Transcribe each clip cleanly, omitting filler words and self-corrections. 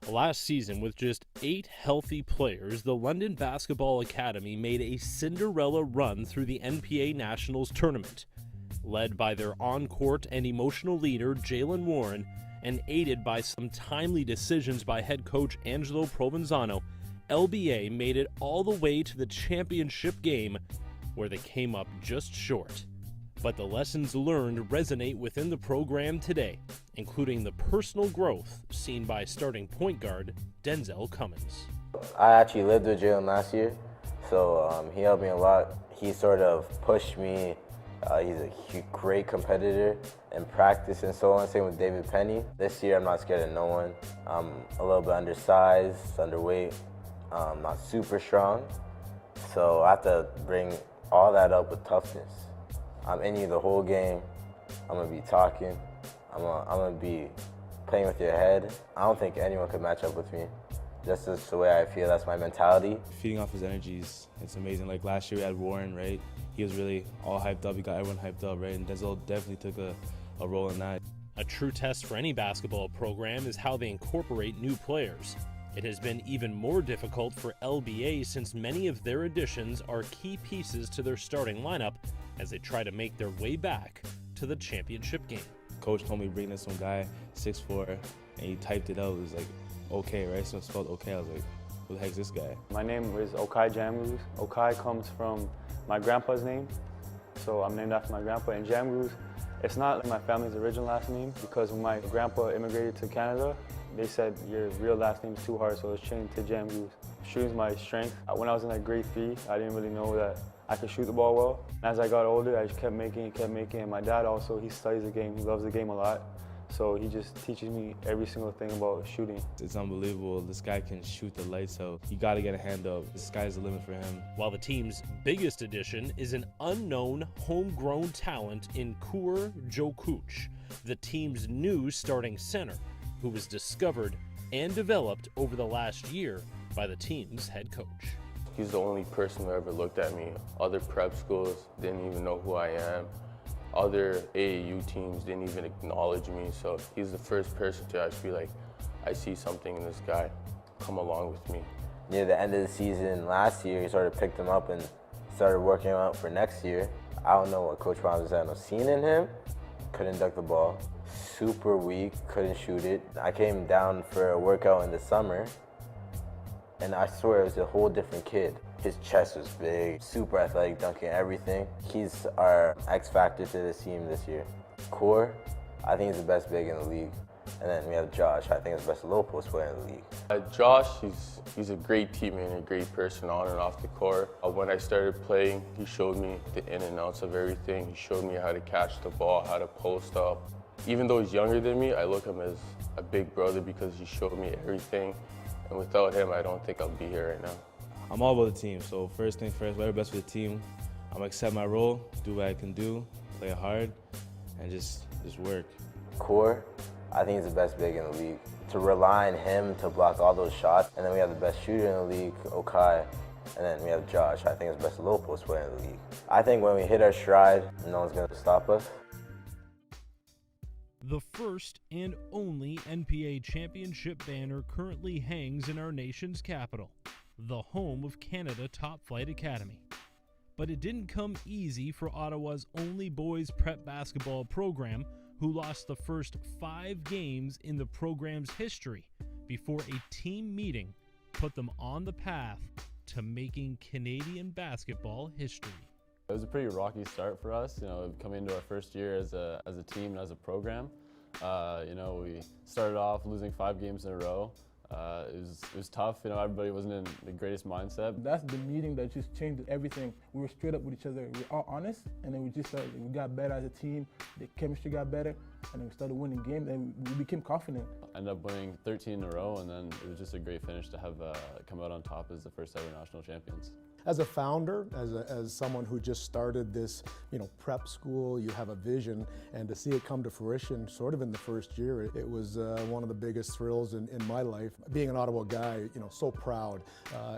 Last season, with just 8 healthy players, the London Basketball Academy made a Cinderella run through the NPA Nationals tournament. Led by their on-court and emotional leader, Jalen Warren, and aided by some timely decisions by head coach Angelo Provenzano, LBA made it all the way to the championship game, where they came up just short. But the lessons learned resonate within the program today, including the personal growth seen by starting point guard Denzel Cummins. I actually lived with Jalen last year, so he helped me a lot. He sort of pushed me. He's a great competitor in practice and so on. Same with David Penny. This year I'm not scared of no one. I'm a little bit undersized, underweight, not super strong. So I have to bring all that up with toughness. I'm in you the whole game. I'm gonna be talking. I'm gonna be playing with your head. I don't think anyone could match up with me. Just the way I feel, that's my mentality. Feeding off his energies, it's amazing. Like last year we had Warren, right? He was really all hyped up. He got everyone hyped up, right? And Denzel definitely took a role in that. A true test for any basketball program is how they incorporate new players. It has been even more difficult for LBA since many of their additions are key pieces to their starting lineup as they try to make their way back to the championship game. Coach told me bring in some guy, 6'4", and he typed it out. It was like, okay, right? So it spelled okay. I was like, who the heck's this guy? My name is Okai Jamgoose. Okai comes from my grandpa's name, so I'm named after my grandpa. And Jamgoose, it's not like my family's original last name, because when my grandpa immigrated to Canada, they said your real last name is too hard, so it's changed to Jamgoose. Shooting's my strength. When I was in like grade 3, I didn't really know that I could shoot the ball well. As I got older, I just kept making. And my dad also, he studies the game. He loves the game a lot. So he just teaches me every single thing about shooting. It's unbelievable. This guy can shoot the lights out. You got to get a hand up. The sky's the limit for him. While the team's biggest addition is an unknown homegrown talent in Kur Jokuch, the team's new starting center, who was discovered and developed over the last year by the team's head coach. He's the only person who ever looked at me. Other prep schools didn't even know who I am. Other AAU teams didn't even acknowledge me, so he's the first person to actually be like, I see something in this guy, come along with me. Near the end of the season last year, he sort of picked him up and started working out for next year. I don't know what Coach Provenzano seen in him. Couldn't dunk the ball, super weak, couldn't shoot it. I came down for a workout in the summer, and I swear it was a whole different kid. His chest was big, super athletic, dunking everything. He's our X factor to this team this year. Core, I think he's the best big in the league. And then we have Josh, I think he's the best low post player in the league. Josh, he's a great teammate and a great person on and off the court. When I started playing, he showed me the in and outs of everything. He showed me how to catch the ball, how to post up. Even though he's younger than me, I look at him as a big brother because he showed me everything. And without him, I don't think I'll be here right now. I'm all about the team, so first thing first, whatever best for the team. I'm gonna accept my role, do what I can do, play hard, and just work. Core, I think he's the best big in the league. To rely on him to block all those shots, and then we have the best shooter in the league, Okai, and then we have Josh, I think he's the best low post player in the league. I think when we hit our stride, no one's gonna stop us. The first and only NPA championship banner currently hangs in our nation's capital, the home of Canada Top Flight Academy. But it didn't come easy for Ottawa's only boys prep basketball program, who lost the first 5 games in the program's history before a team meeting put them on the path to making Canadian basketball history. It was a pretty rocky start for us, coming into our first year as a team and as a program. We started off losing 5 games in a row. It was tough. Everybody wasn't in the greatest mindset. That's the meeting that just changed everything. We were straight up with each other. We were all honest, and then we got better as a team. The chemistry got better, and then we started winning games, and we became confident. Ended up winning 13 in a row, and then it was just a great finish to have come out on top as the first ever national champions. As a founder, as someone who just started this, prep school, you have a vision, and to see it come to fruition sort of in the first year, it was one of the biggest thrills in my life. Being an Ottawa guy, so proud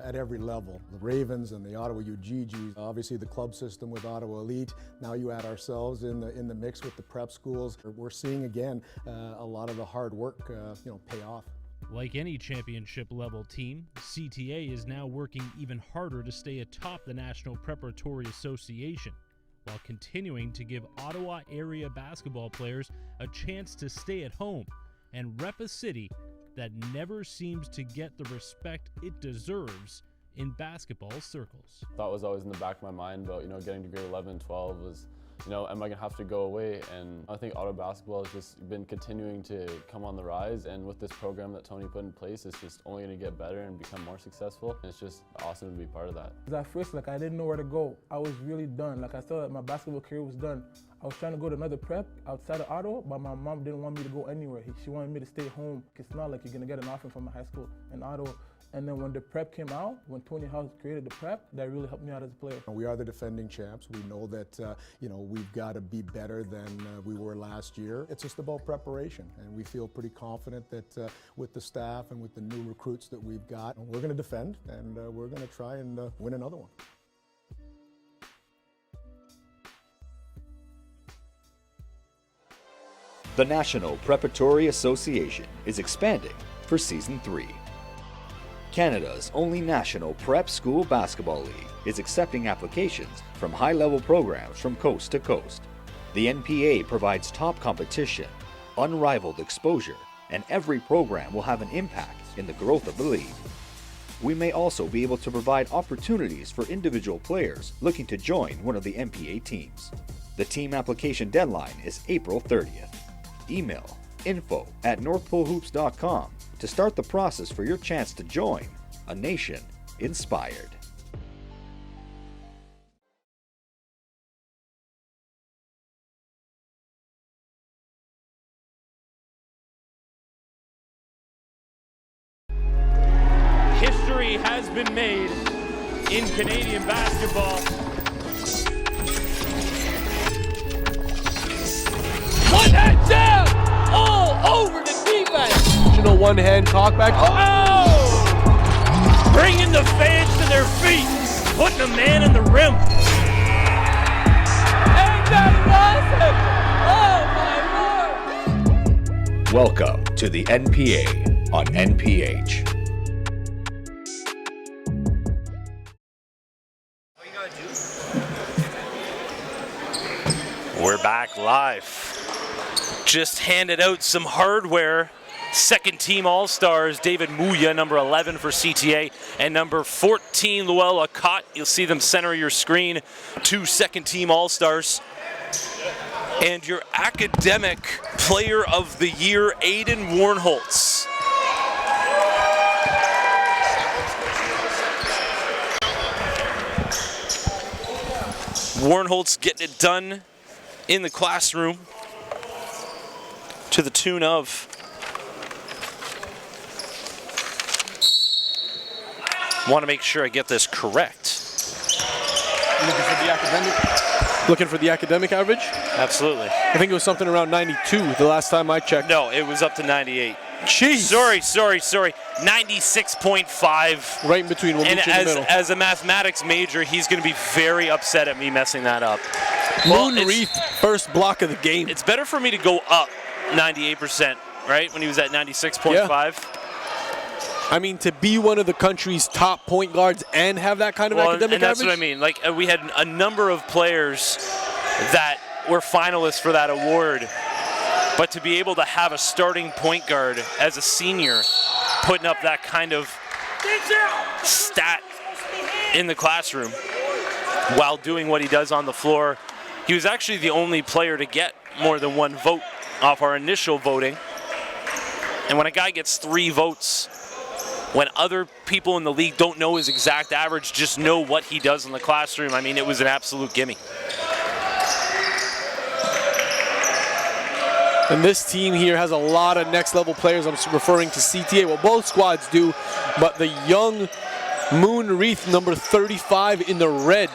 at every level. The Ravens and the Ottawa UGGs, obviously the club system with Ottawa Elite. Now you add ourselves in the mix with the prep schools. We're seeing again a lot of the hard work, pay off. Like any championship-level team, CTA is now working even harder to stay atop the National Preparatory Association, while continuing to give Ottawa area basketball players a chance to stay at home and rep a city that never seems to get the respect it deserves in basketball circles. Thought was always in the back of my mind about, getting to grade 11 and 12 was, am I gonna have to go away? And I think Ottawa basketball has just been continuing to come on the rise, and with this program that Tony put in place, it's just only gonna get better and become more successful. And it's just awesome to be part of that. At first, I didn't know where to go. I was really done. I thought my basketball career was done. I was trying to go to another prep outside of Ottawa, but my mom didn't want me to go anywhere. She wanted me to stay home. It's not like you're gonna get an offer from a high school in Ottawa. And then when the prep came out, when Tony House created the prep, that really helped me out as a player. We are the defending champs. We know that we've got to be better than we were last year. It's just about preparation, and we feel pretty confident that with the staff and with the new recruits that we've got, we're going to defend, and we're going to try and win another one. The National Preparatory Association is expanding for Season 3. Canada's only national prep school basketball league is accepting applications from high-level programs from coast to coast. The NPA provides top competition, unrivaled exposure, and every program will have an impact in the growth of the league. We may also be able to provide opportunities for individual players looking to join one of the NPA teams. The team application deadline is April 30th. Email info@northpolehoops.com to start the process for your chance to join a nation inspired. History has been made in Canadian basketball. One hand down, all over the defense. One-hand talkback. Oh! Bringing the fans to their feet, putting a man in the rim. Ain't that awesome? Oh my Lord! Welcome to the NPA on NPH. We're back live. Just handed out some hardware. Second team All-Stars, David Mouya, number 11 for CTA, and number 14, Luella Cott. You'll see them center your screen. 2 second team All-Stars. And your academic player of the year, Aiden Warnholtz. Warnholtz getting it done in the classroom to the tune of want to make sure I get this correct. Looking for the academic average? Absolutely. I think it was something around 92 the last time I checked. No, it was up to 98. Jeez. Sorry. 96.5. Right in between. We'll and meet you in the middle. As a mathematics major, he's going to be very upset at me messing that up. Moon Reef, first block of the game. It's better for me to go up 98%, right? When he was at 96.5. Yeah. I mean, to be one of the country's top point guards and have that kind of academic and that's average? what I mean. Like, we had a number of players that were finalists for that award, but to be able to have a starting point guard as a senior putting up that kind of stat in the classroom while doing what he does on the floor, he was actually the only player to get more than 1 vote off our initial voting. And when a guy gets 3 votes, when other people in the league don't know his exact average, just know what he does in the classroom, I mean, it was an absolute gimme. And this team here has a lot of next-level players. I'm referring to CTA. Well, both squads do, but the young Moon Reef, number 35 in the red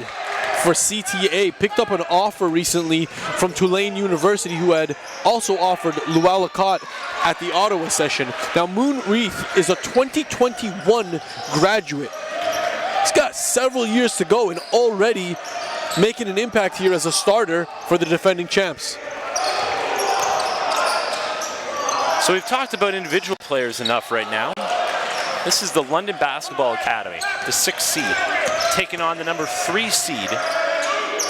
for CTA, picked up an offer recently from Tulane University, who had also offered Luella Cott at the Ottawa session. Now, Moon Reef is a 2021 graduate. He's got several years to go and already making an impact here as a starter for the defending champs. So we've talked about individual players enough right now. This is the London Basketball Academy, the 6th seed, taking on the number 3 seed,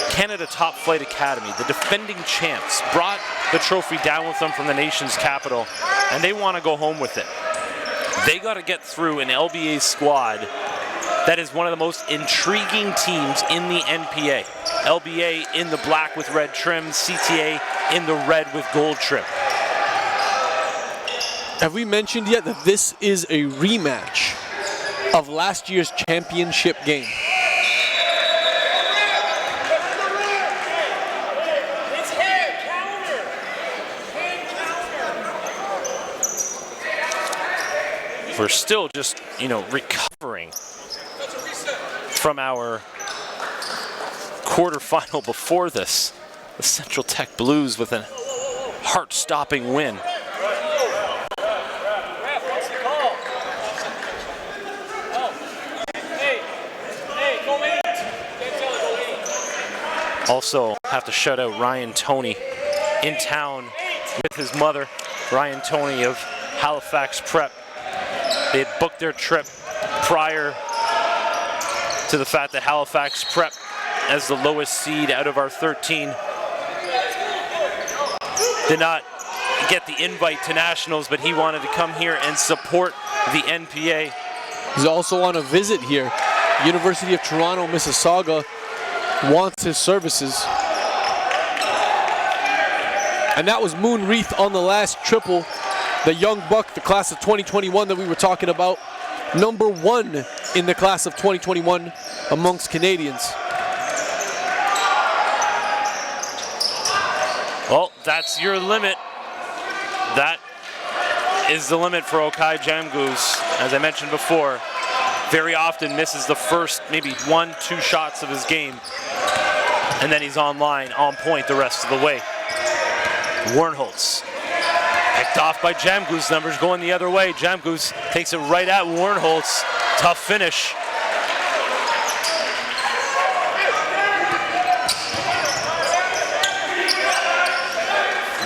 Canada Top Flight Academy. The defending champs brought the trophy down with them from the nation's capital, and they want to go home with it. They got to get through an LBA squad that is one of the most intriguing teams in the NPA. LBA in the black with red trim, CTA in the red with gold trim. Have we mentioned yet that this is a rematch of last year's championship game? We're still just, recovering from our quarterfinal before this. The Central Tech Blues with a heart-stopping win. Also have to shout out Ryan Toney in town with his mother, Ryan Toney of Halifax Prep. They had booked their trip prior to the fact that Halifax Prep, as the lowest seed out of our 13, did not get the invite to nationals, but he wanted to come here and support the NPA. He's also on a visit here. University of Toronto, Mississauga wants his services. And that was Moon Reith on the last triple. The young buck, the class of 2021 that we were talking about. Number 1 in the class of 2021 amongst Canadians. Well, that's your limit. That is the limit for Okai Jamgoose. As I mentioned before, very often misses the first maybe 1-2 shots of his game. And then he's online, on point the rest of the way. Warnholtz picked off by Jamgoose, numbers going the other way. Jamgoose takes it right at Warnholtz. Tough finish.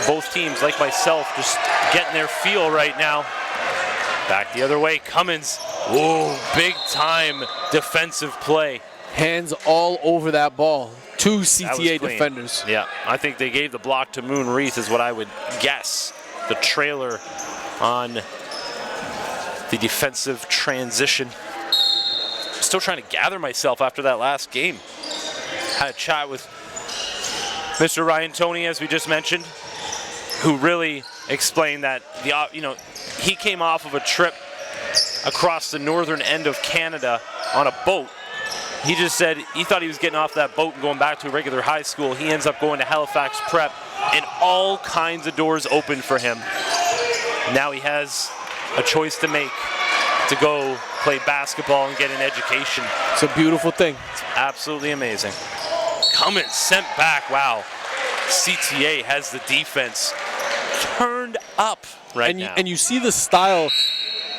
Both teams, like myself, just getting their feel right now. Back the other way, Cummins. Whoa, big time defensive play. Hands all over that ball. 2 CTA defenders. Yeah, I think they gave the block to Moon Reith is what I would guess. The trailer on the defensive transition. Still trying to gather myself after that last game. Had a chat with Mr. Ryan Toney, as we just mentioned, who really explained that he came off of a trip across the northern end of Canada on a boat. He just said he thought he was getting off that boat and going back to a regular high school. He ends up going to Halifax Prep, and all kinds of doors open for him. Now he has a choice to make to go play basketball and get an education. It's a beautiful thing. It's absolutely amazing. Cummins sent back. Wow. CTA has the defense turned up now. And you see the style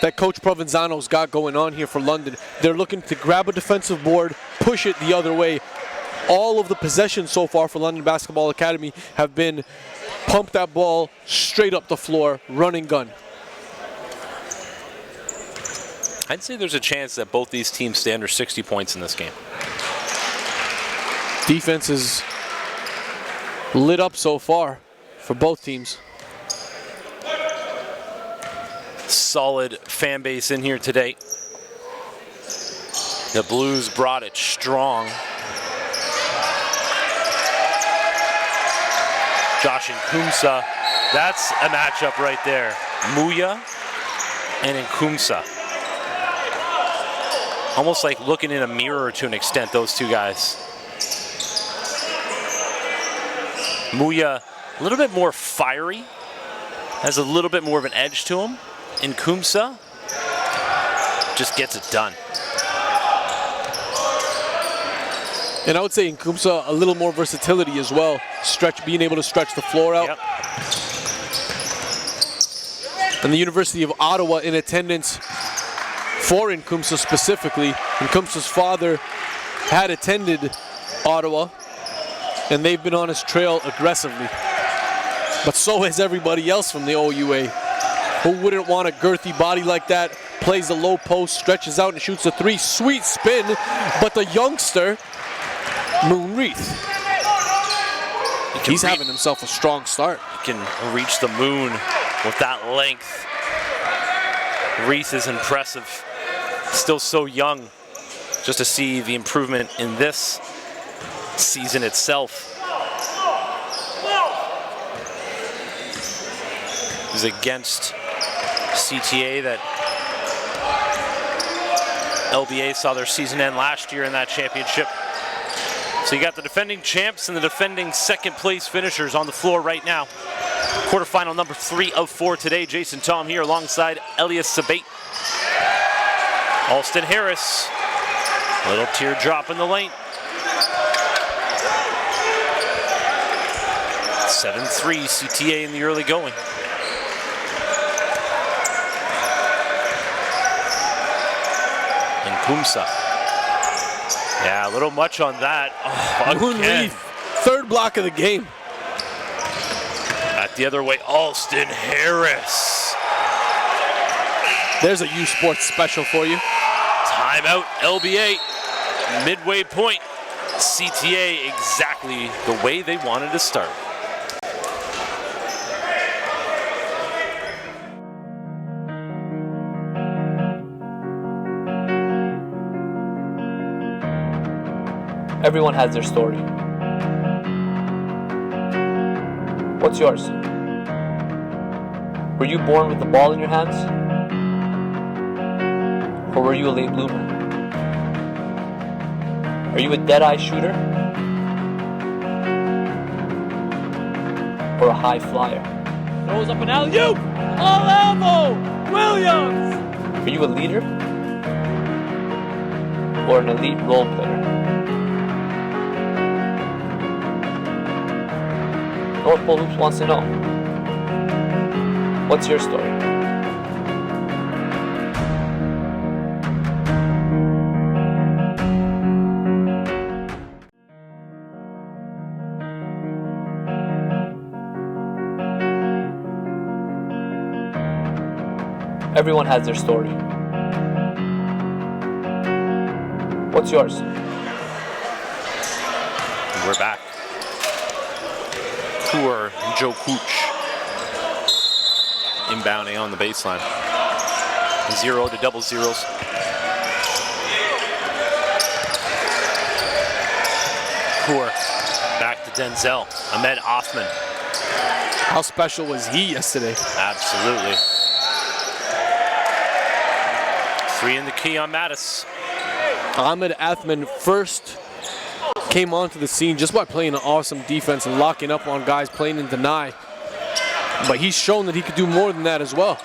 that Coach Provenzano's got going on here for London. They're looking to grab a defensive board, push it the other way. All of the possessions so far for London Basketball Academy have been pump that ball straight up the floor, running gun. I'd say there's a chance that both these teams stay under 60 points in this game. Defense is lit up so far for both teams. Solid fan base in here today. The Blues brought it strong. Josh Nkumsa, that's a matchup right there. Muya and Nkumsa. Almost like looking in a mirror to an extent, those two guys. Muya, a little bit more fiery, has a little bit more of an edge to him. Nkumsa just gets it done. And I would say Nkumsa a little more versatility as well. Being able to stretch the floor out. Yep. And the University of Ottawa in attendance for Nkumsa specifically. Nkumsa's father had attended Ottawa, and they've been on his trail aggressively. But so has everybody else from the OUA. Who wouldn't want a girthy body like that? Plays the low post, stretches out and shoots a 3. Sweet spin, but the youngster, Moonreath, he's having himself a strong start. He can reach the moon with that length. Reath is impressive. Still so young. Just to see the improvement in this season itself. It was against CTA that LBA saw their season end last year in that championship. So you got the defending champs and the defending second place finishers on the floor right now. Quarterfinal number 3 of 4 today. Jason Tom here alongside Elias Sabate. Alston Harris. Little teardrop in the lane. 7-3 CTA in the early going. And Kumsa. Yeah, a little much on that. Oh, again. Third block of the game. Back the other way, Alston Harris. There's a U Sports special for you. Timeout, LBA. Midway point. CTA exactly the way they wanted to start. Everyone has their story. What's yours? Were you born with the ball in your hands? Or were you a late bloomer? Are you a dead-eye shooter? Or a high flyer? Throws up an alley-oop! All elbow! Williams! Are you a leader? Or an elite role player? North Pole Hoops wants to know, what's your story? Everyone has their story. What's yours? We're back. Tour Joe Cooch inbounding on the baseline. 0 to double zeros. Tour back to Denzel. Ahmed Othman. How special was he yesterday? Absolutely. 3 in the key on Mattis. Ahmed Othman first came onto the scene just by playing an awesome defense and locking up on guys playing in deny. But he's shown that he could do more than that as well.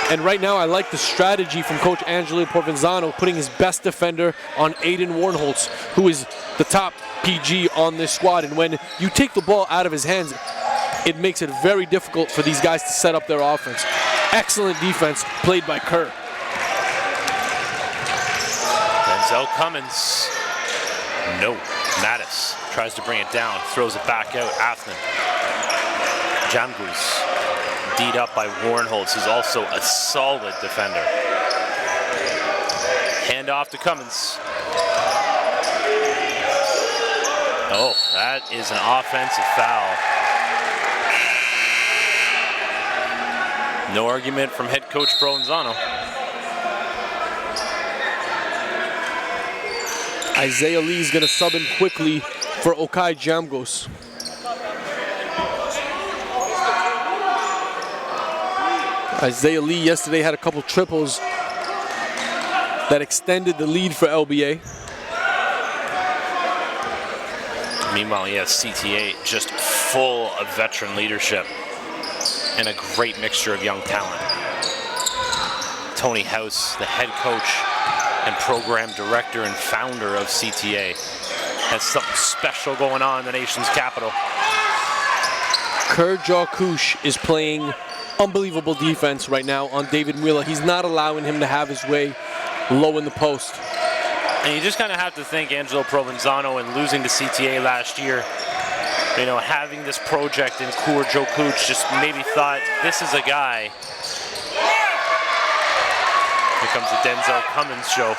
And right now I like the strategy from Coach Angelo Provenzano, putting his best defender on Aiden Warnholtz, who is the top PG on this squad. And when you take the ball out of his hands, it makes it very difficult for these guys to set up their offense. Excellent defense played by Kerr. Denzel Cummins. No. Mattis tries to bring it down, throws it back out. Athman. Jamgus. D'd up by Warnholtz, who's also a solid defender. Hand off to Cummins. Oh, that is an offensive foul. No argument from head coach Provenzano. Isaiah Lee is going to sub in quickly for Okai Jamgos. Isaiah Lee yesterday had a couple triples that extended the lead for LBA. Meanwhile, yes, CTA just full of veteran leadership and a great mixture of young talent. Tony House, the head coach and program director and founder of CTA, has something special going on in the nation's capital. Kerr Jaukush is playing unbelievable defense right now on David Mueller. He's not allowing him to have his way low in the post. And you just kind of have to think Angelo Provenzano, and losing to CTA last year, you know, having this project in Coeur Joe Cooch just maybe thought, this is a guy. Here comes the Denzel Cummins show.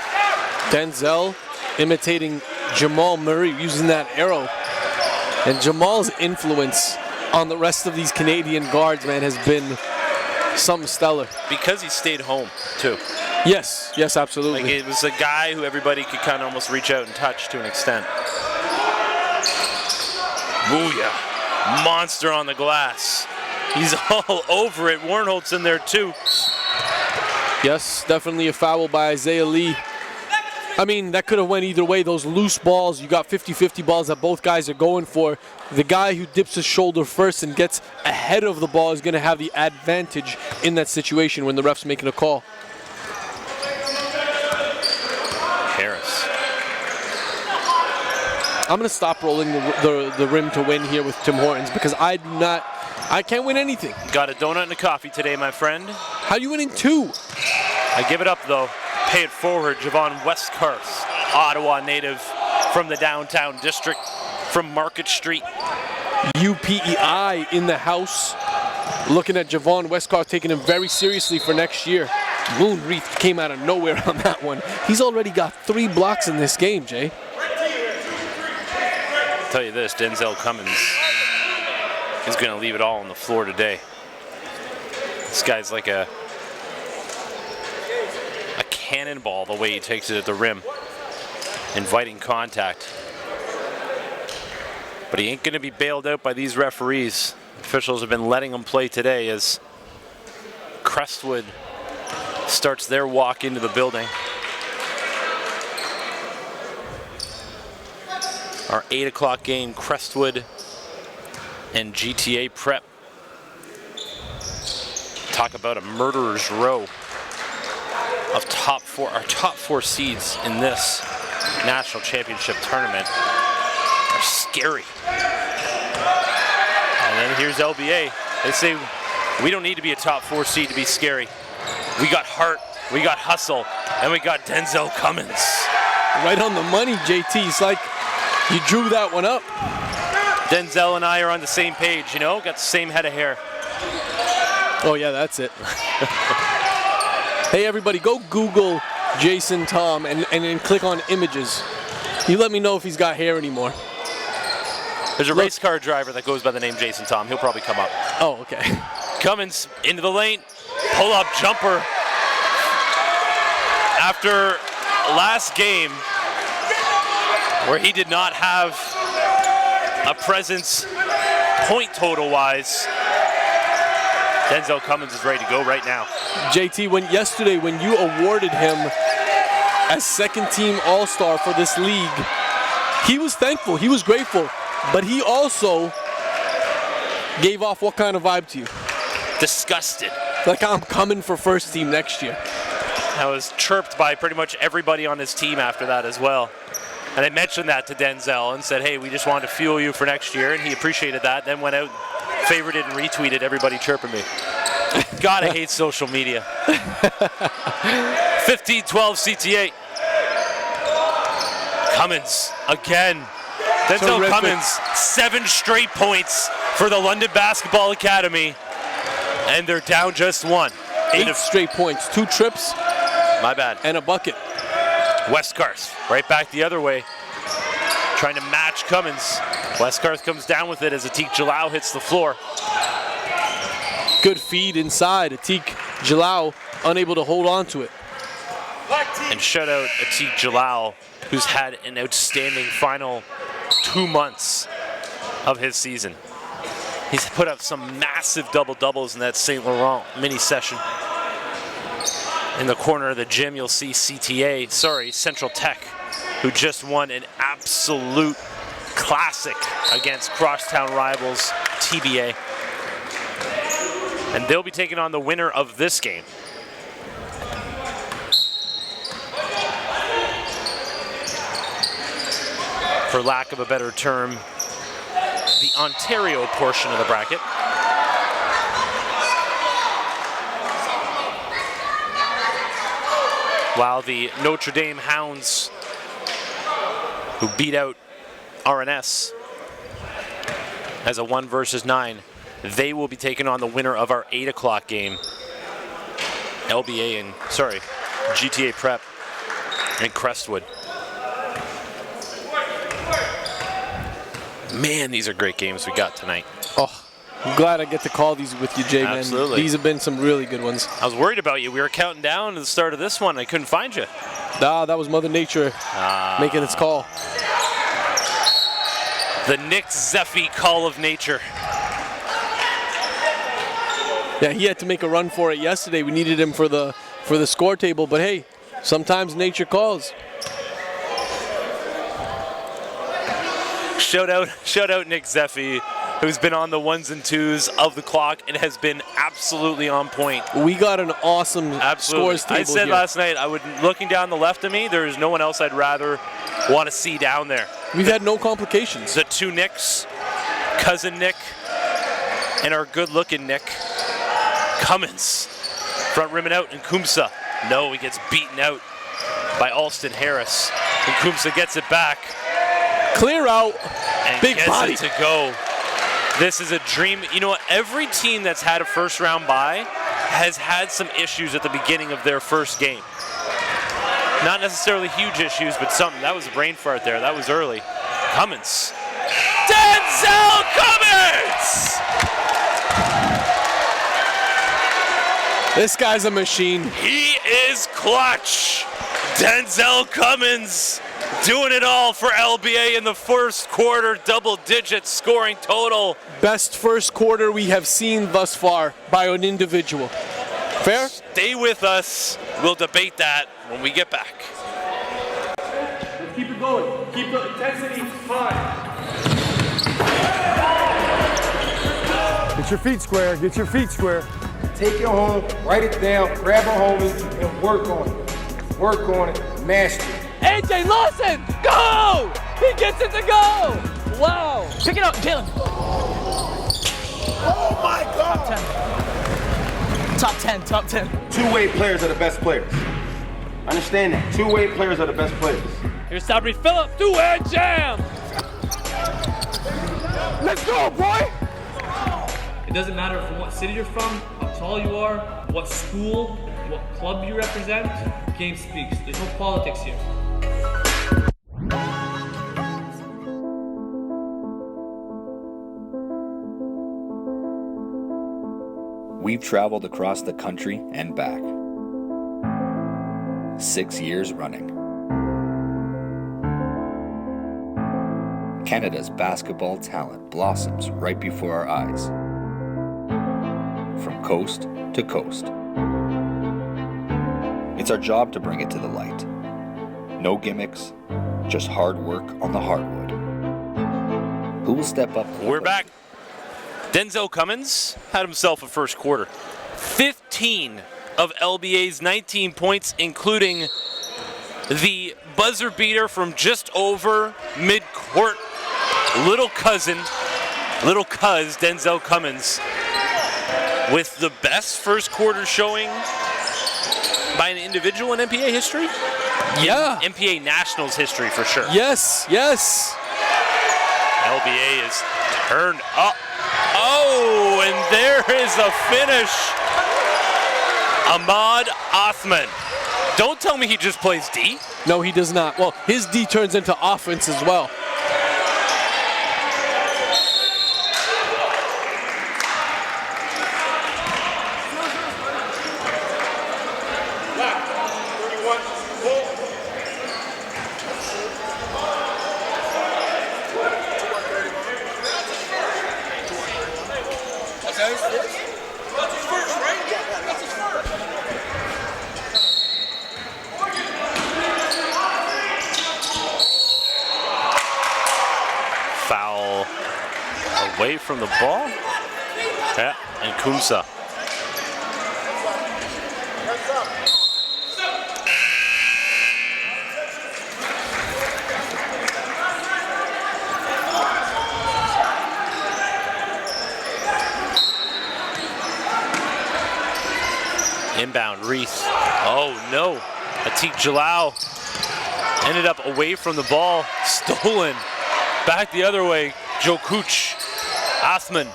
Denzel imitating Jamal Murray, using that arrow. And Jamal's influence on the rest of these Canadian guards, man, has been something stellar. Because he stayed home, too. Yes, yes, absolutely. Like, it was a guy who everybody could kind of almost reach out and touch to an extent. Booyah. Monster on the glass. He's all over it. Warnholt's in there, too. Yes, definitely a foul by Isaiah Lee. I mean, that could have went either way. Those loose balls, you got 50-50 balls that both guys are going for. The guy who dips his shoulder first and gets ahead of the ball is going to have the advantage in that situation when the ref's making a call. Harris. I'm going to stop rolling the rim to win here with Tim Hortons because I can't win anything. Got a donut and a coffee today, my friend. How are you winning 2? I give it up, though. Pay it forward, Javon Westcarth, Ottawa native from the downtown district, from Market Street. UPEI in the house. Looking at Javon Westcarth, taking him very seriously for next year. Moon Reef came out of nowhere on that one. He's already got 3 blocks in this game, Jay. I'll tell you this, Denzel Cummins is going to leave it all on the floor today. This guy's like a cannonball the way he takes it at the rim, inviting contact. But he ain't going to be bailed out by these referees. Officials have been letting him play today as Crestwood starts their walk into the building. Our 8 o'clock game, Crestwood and GTA Prep. Talk about a murderer's row of our top 4 seeds in this national championship tournament are scary. And then here's LBA. They say we don't need to be a top 4 seed to be scary. We got heart, we got hustle, and we got Denzel Cummins. Right on the money, JT. It's like you drew that one up. Denzel and I are on the same page, you know, got the same head of hair. Oh yeah, that's it. Hey everybody, go Google Jason Tom and then click on images. You let me know if he's got hair anymore. There's a race car driver that goes by the name Jason Tom. He'll probably come up. Oh, okay. Cummins into the lane, pull-up jumper. After last game, where he did not have a presence point total-wise, Denzel Cummins is ready to go right now. JT, yesterday when you awarded him as second-team All-Star for this league, he was thankful, he was grateful, but he also gave off what kind of vibe to you? Disgusted. Like, I'm coming for first team next year. I was chirped by pretty much everybody on his team after that as well. And I mentioned that to Denzel and said, hey, we just wanted to fuel you for next year, and he appreciated that, then went out, favorited and retweeted everybody chirping me. God, I hate social media. 15-12 CTA. Cummins again. Denzel Terrific. Cummins, 7 straight points for the London Basketball Academy. And they're down just 1. 8 straight points, 2 trips. My bad. And a bucket. Westcarth right back the other way, trying to match Cummins. Westcarth comes down with it as Atik Jalal hits the floor. Good feed inside. Atik Jalal unable to hold on to it. And shout out Atik Jalal, who's had an outstanding final 2 months of his season. He's put up some massive double-doubles in that St. Laurent mini session. In the corner of the gym, you'll see Central Tech, who just won an absolute classic against crosstown rivals TBA. And they'll be taking on the winner of this game. For lack of a better term, the Ontario portion of the bracket. While the Notre Dame Hounds, who beat out RNS, as a 1 versus 9. They will be taking on the winner of our 8 o'clock game. GTA Prep and Crestwood. Man, these are great games we got tonight. Oh, I'm glad I get to call these with you, Jay, man. Absolutely. These have been some really good ones. I was worried about you. We were counting down to the start of this one. I couldn't find you. Nah, that was Mother Nature making its call. The Nick Zeffy call of nature. Yeah, he had to make a run for it yesterday. We needed him for the score table, but hey, sometimes nature calls. Shout out Nick Zeffy, who's been on the 1s and 2s of the clock and has been absolutely on point. We got an awesome scores table I said here. last night, looking down the left of me, there is no one else I'd rather want to see down there. We've had no complications. The 2 Nicks, cousin Nick, and our good-looking Nick. Cummins, front rimming out, and Kumsa. No, he gets beaten out by Alston Harris. And Kumsa gets it back. Clear out. And Big gets body. it to go. This is a dream. You know what? Every team that's had a first round bye has had some issues at the beginning of their first game. Not necessarily huge issues, but something. That was a brain fart there. That was early. Cummins. Denzel Cummins! This guy's a machine. He is clutch. Denzel Cummins doing it all for LBA in the first quarter, double-digit scoring total. Best first quarter we have seen thus far by an individual. Fair? Stay with us. We'll debate that when we get back. Let's keep it going. Keep the intensity high. Get your feet square. Get your feet square. Take it home, write it down, grab a homie, and work on it. Work on it, master it. AJ Lawson, go! He gets it to go! Wow! Pick it up, Jalen. Oh my God! Top 10, top 10. Two-way players are the best players. Understand that. Two-way players are the best players. Here's Sabri Phillip, two-hand jam! Let's go, boy! It doesn't matter from what city you're from, how tall you are, what school, what club you represent. Game speaks. There's no politics here. We've traveled across the country and back. 6 years running. Canada's basketball talent blossoms right before our eyes. From coast to coast. It's our job to bring it to the light. No gimmicks, just hard work on the hardwood. Who will step up? We're back. Denzel Cummins had himself a first quarter. 15 of LBA's 19 points, including the buzzer beater from just over midcourt. Little cuz Denzel Cummins with the best first quarter showing by an individual in NPA history? Yeah. NPA Nationals history for sure. Yes, yes. LBA is turned up. Oh, and there is a finish. Ahmad Othman. Don't tell me he just plays D. No, he does not. Well, his D turns into offense as well. Foul away from the ball. Yeah, and Kumsa. Inbound, Reese. Oh no, Atik Jalal ended up away from the ball, stolen. Back the other way, Joe Cooch Othman.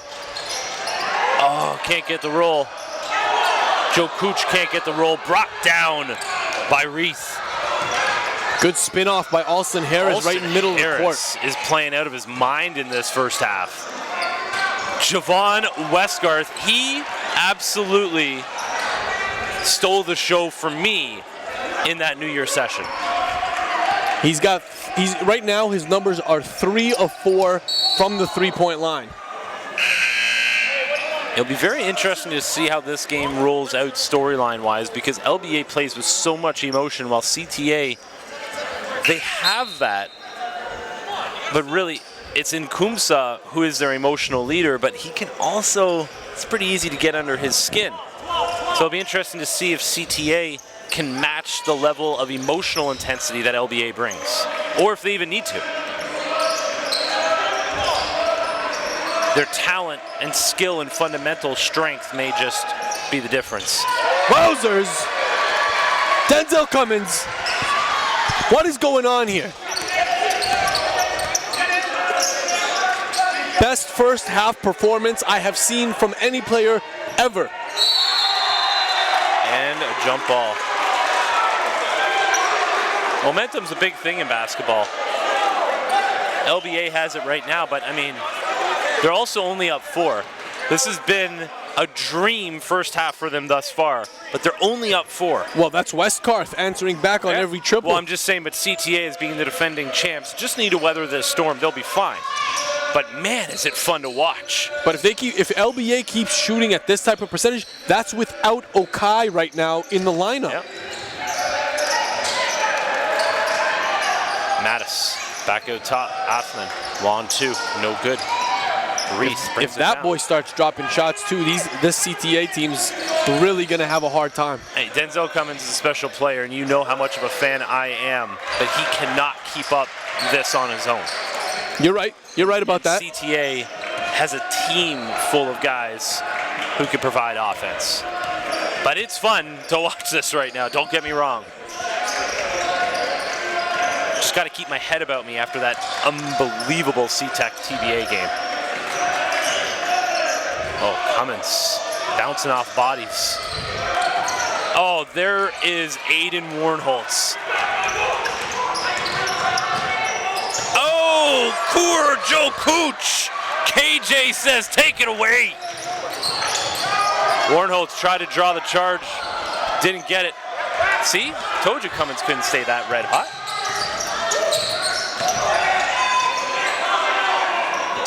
Oh, can't get the roll. Joe Cooch can't get the roll. Brought down by Reith. Good spin off by Alston Harris right in the middle of the court. Is playing out of his mind in this first half. Javon Westgarth, he absolutely stole the show for me in that New Year session. He's right now his numbers are 3 of 4 from the 3-point line. It'll be very interesting to see how this game rolls out storyline-wise, because LBA plays with so much emotion, while CTA, they have that, but really it's Nkumsa who is their emotional leader, but he can also, it's pretty easy to get under his skin. So it'll be interesting to see if CTA can match the level of emotional intensity that LBA brings, or if they even need to. Their talent and skill and fundamental strength may just be the difference. Wowzers! Denzel Cummins, what is going on here? Best first half performance I have seen from any player ever. And a jump ball. Momentum's a big thing in basketball. LBA has it right now, but I mean, they're also only up 4. This has been a dream first half for them thus far, but they're only up 4. Well, that's Westgarth answering back on every triple. Well, I'm just saying, but CTA as being the defending champs just need to weather this storm. They'll be fine. But man, is it fun to watch. But if LBA keeps shooting at this type of percentage, that's without Okai right now in the lineup. Yep. Mattis, back out top, Othman, long 2, no good. Reese if that boy starts dropping shots too, this CTA team's really going to have a hard time. Hey, Denzel Cummins is a special player, and you know how much of a fan I am, but he cannot keep up this on his own. You're right. You're right about that. CTA has a team full of guys who can provide offense. But it's fun to watch this right now, don't get me wrong. Just got to keep my head about me after that unbelievable C-Tech TBA game. Oh, Cummins bouncing off bodies. Oh, there is Aiden Warnholtz. Oh, Coor Joe Cooch. KJ says, take it away. Warnholtz tried to draw the charge, didn't get it. See, told you Cummins couldn't stay that red hot.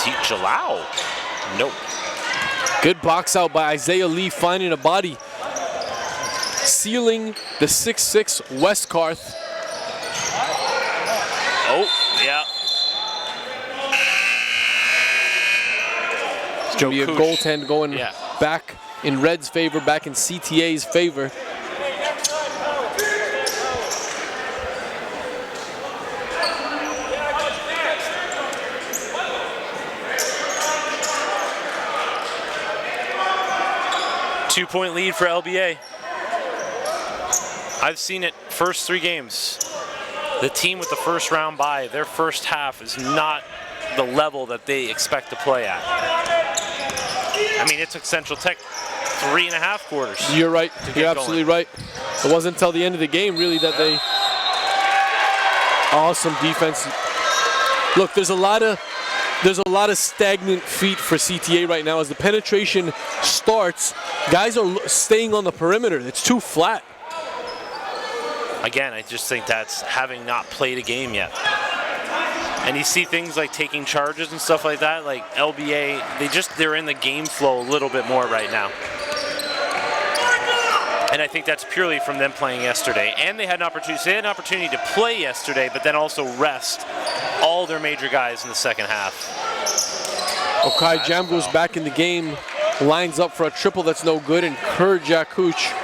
Teach Jalao. Nope. Good box out by Isaiah Lee, finding a body. Sealing the 6'6" Westgarth. Oh, yeah. It's going to be a goaltend going back in Red's favor, back in CTA's favor. Two-point lead for LBA. I've seen it first 3 games. The team with the first round bye, their first half is not the level that they expect to play at. I mean, it took Central Tech 3.5 quarters. You're right. You're absolutely right. It wasn't until the end of the game, really, that they... Awesome defense. Look, there's a lot of stagnant feet for CTA right now. As the penetration starts, guys are staying on the perimeter. It's too flat. Again, I just think that's having not played a game yet. And you see things like taking charges and stuff like that, like LBA, they're in the game flow a little bit more right now. And I think that's purely from them playing yesterday. And they had an opportunity to play yesterday, but then also rest all their major guys in the second half. Okai Jam goes back in the game, lines up for a triple that's no good, and Kur Jakuch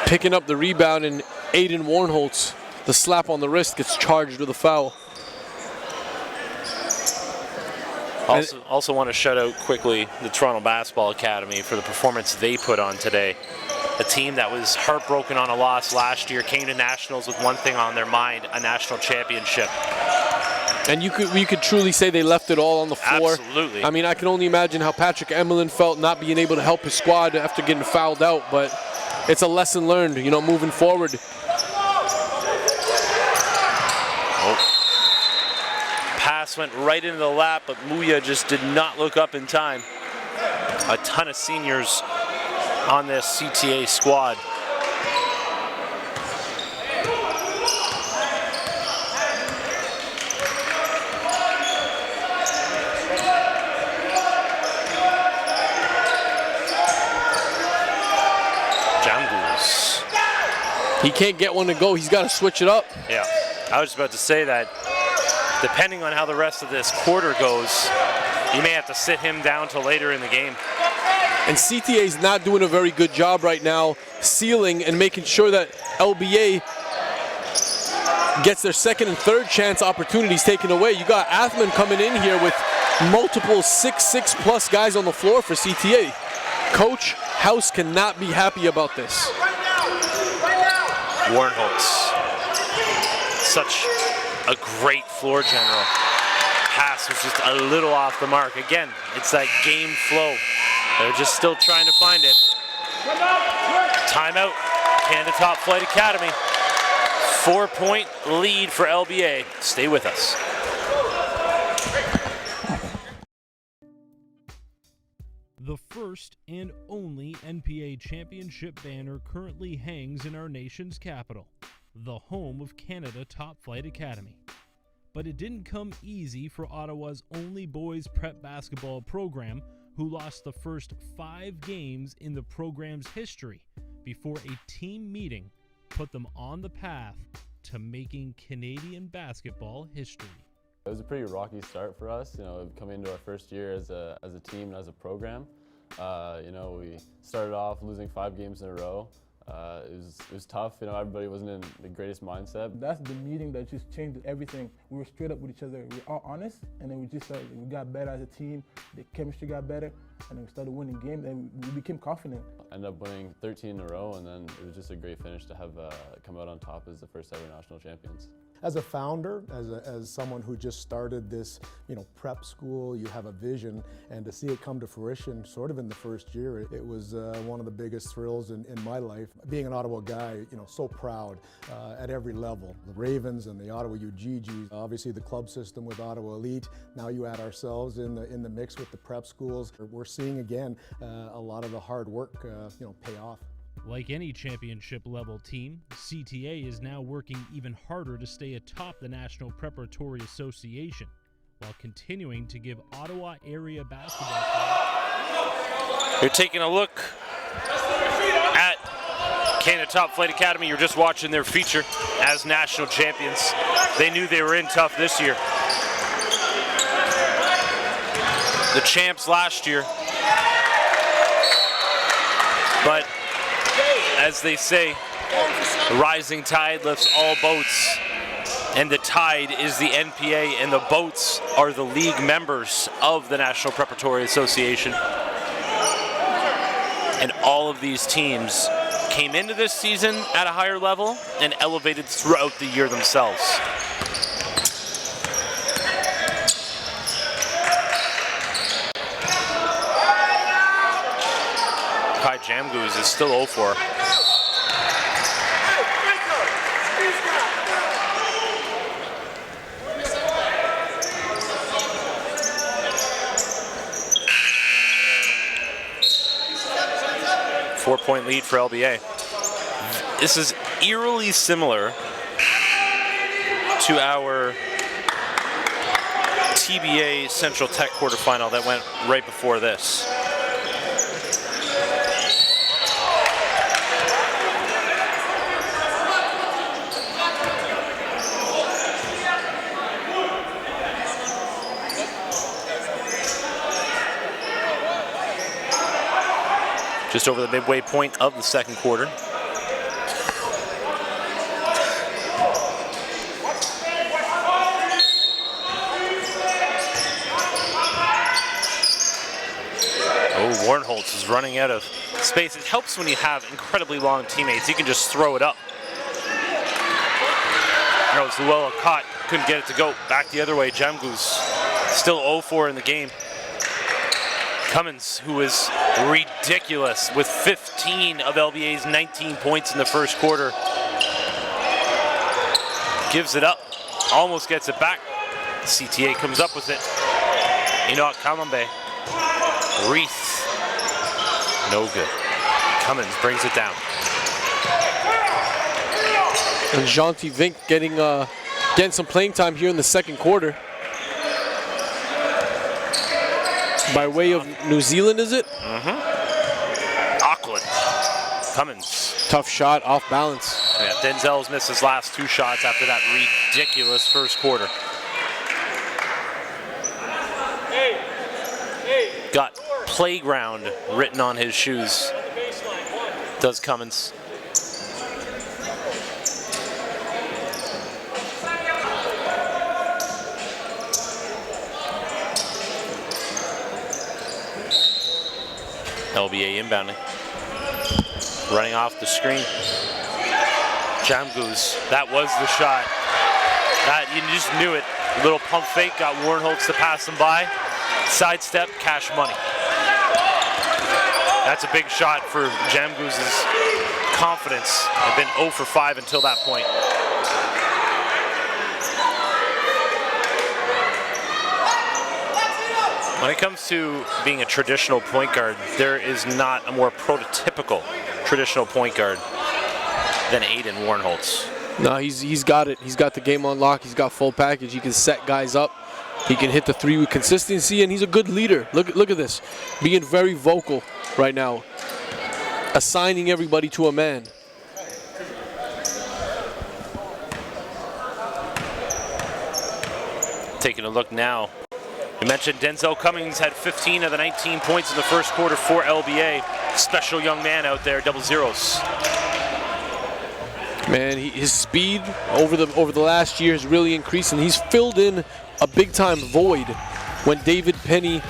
picking up the rebound, and Aiden Warnholtz, the slap on the wrist, gets charged with a foul. Also want to shout out quickly the Toronto Basketball Academy for the performance they put on today. A team that was heartbroken on a loss last year came to nationals with one thing on their mind, a national championship. And you could truly say they left it all on the floor. Absolutely. I mean, I can only imagine how Patrick Emelin felt not being able to help his squad after getting fouled out, but it's a lesson learned, you know, moving forward. Pass went right into the lap, but Muya just did not look up in time. A ton of seniors on this CTA squad. He can't get one to go. He's got to switch it up. Yeah, I was about to say that depending on how the rest of this quarter goes, you may have to sit him down till later in the game. And CTA is not doing a very good job right now sealing and making sure that LBA gets their second and third chance opportunities taken away. You got Athman coming in here with multiple 6'6 plus guys on the floor for CTA. Coach House cannot be happy about this. Warnholtz, such a great floor general. Pass was just a little off the mark. Again, it's that game flow. They're just still trying to find it. Timeout, Canada Top Flight Academy. 4-point lead for LBA. Stay with us. The first and only NPA championship banner currently hangs in our nation's capital, the home of Canada Top Flight Academy. But it didn't come easy for Ottawa's only boys prep basketball program, who lost the first 5 games in the program's history before a team meeting put them on the path to making Canadian basketball history. It was a pretty rocky start for us, you know, coming into our first year as a team and as a program. You know, we started off losing 5 games in a row. It was tough, you know, everybody wasn't in the greatest mindset. That's the meeting that just changed everything. We were straight up with each other. We were all honest, and then we got better as a team. The chemistry got better, and then we started winning games, and we became confident. Ended up winning 13 in a row, and then it was just a great finish to have come out on top as the first ever national champions. As a founder, as someone who just started this, you know, prep school, you have a vision, and to see it come to fruition sort of in the first year, it was one of the biggest thrills in my life. Being an Ottawa guy, you know, so proud at every level. The Ravens and the Ottawa UGGs, obviously the club system with Ottawa Elite. Now you add ourselves in the mix with the prep schools. We're seeing again a lot of the hard work, you know, pay off. Like any championship-level team, CTA is now working even harder to stay atop the National Preparatory Association, while continuing to give Ottawa area basketball players. You're taking a look at Canada Top Flight Academy. You're just watching their feature as national champions. They knew they were in tough this year. The champs last year. But as they say, the rising tide lifts all boats, and the tide is the NPA, and the boats are the league members of the National Preparatory Association. And all of these teams came into this season at a higher level and elevated throughout the year themselves. Kai Jamgoose is still 0-4. 4-point lead for LBA. This is eerily similar to our TBA Central Tech quarterfinal that went right before this. Just over the midway point of the second quarter. Oh, Warnholtz is running out of space. It helps when you have incredibly long teammates. You can just throw it up. There was Llewellyn caught, couldn't get it to go. Back the other way, Jamgoose still 0-4 in the game. Cummins, who is ridiculous with 15 of LBA's 19 points in the first quarter. Gives it up, almost gets it back. CTA comes up with it. Enoch Kamambe. Reith, no good. Cummins brings it down. And Jeanty Vink getting some playing time here in the second quarter. By way of New Zealand, is it? Auckland. Cummins. Tough shot, off balance. Yeah, Denzel's missed his last 2 shots after that ridiculous first quarter. Got playground written on his shoes. Does Cummins. LBA inbounding. Running off the screen. Jamgoose, that was the shot. That, you just knew it. Little pump fake, got Warnholtz to pass him by. Sidestep, cash money. That's a big shot for Jamgoose's confidence. Had been 0 for 5 until that point. When it comes to being a traditional point guard, there is not a more prototypical traditional point guard than Aiden Warnholtz. No, he's got it. He's got the game on lock. He's got full package. He can set guys up. He can hit the 3 with consistency, and he's a good leader. Look at this. Being very vocal right now. Assigning everybody to a man. Taking a look now. We mentioned Denzel Cummings had 15 of the 19 points in the first quarter for LBA. Special young man out there, double zeros. Man, his speed over the last year has really increased, and he's filled in a big-time void when David Penny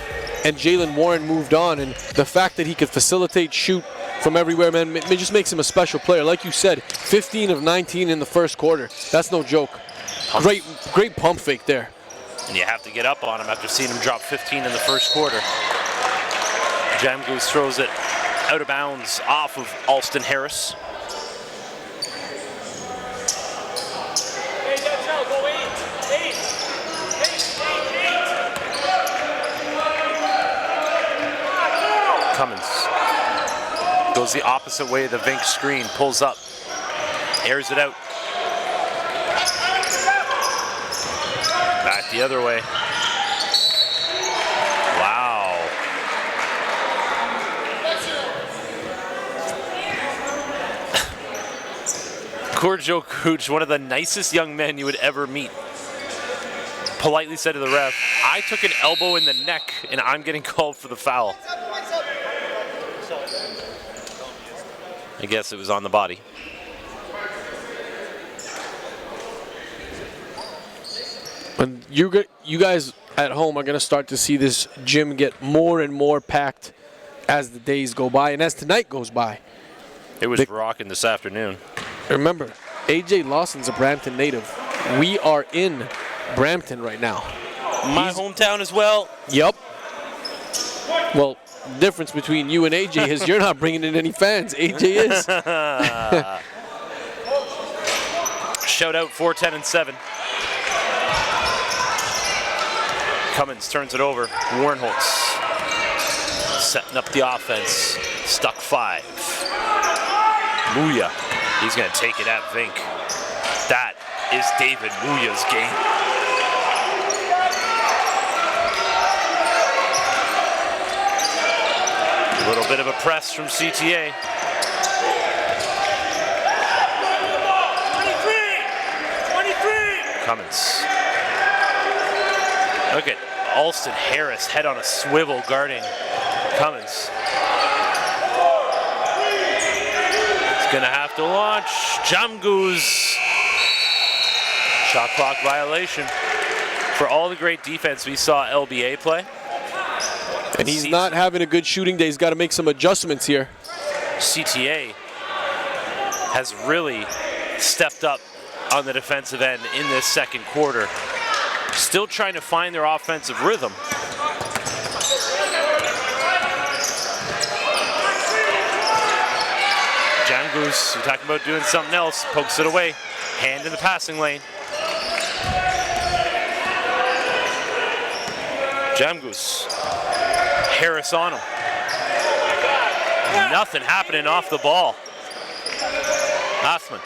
and Jalen Warren moved on. And the fact that he could facilitate, shoot from everywhere, man, it just makes him a special player. Like you said, 15 of 19 in the first quarter. That's no joke. Great pump fake there. And you have to get up on him after seeing him drop 15 in the first quarter. Jamgoose throws it out of bounds off of Alston Harris. Cummins goes the opposite way of the Vink screen, pulls up, airs it out. Back the other way. Wow. Korjo Kuch, one of the nicest young men you would ever meet, politely said to the ref, "I took an elbow in the neck and I'm getting called for the foul." I guess it was on the body. And you guys at home are going to start to see this gym get more and more packed as the days go by and as tonight goes by. It was rocking this afternoon. Remember, AJ Lawson's a Brampton native. We are in Brampton right now. My hometown as well. Yep. Well, difference between you and AJ is you're not bringing in any fans. AJ is. Shout out 4, 10, and 7. Cummins turns it over. Warnholtz setting up the offense. Stuck 5. Muya, he's going to take it at Vink. That is David Muya's game. A little bit of a press from CTA. 23! Cummins. Look at Alston Harris, head on a swivel guarding Cummins. It's gonna have to launch. Jamgoose. Shot clock violation. For all the great defense we saw LBA play. And he's not having a good shooting day. He's got to make some adjustments here. CTA has really stepped up on the defensive end in this second quarter. Still trying to find their offensive rhythm. Jamgoose, we're talking about doing something else, pokes it away. Hand in the passing lane. Jamgoose. Harris on him. Nothing happening off the ball. Athman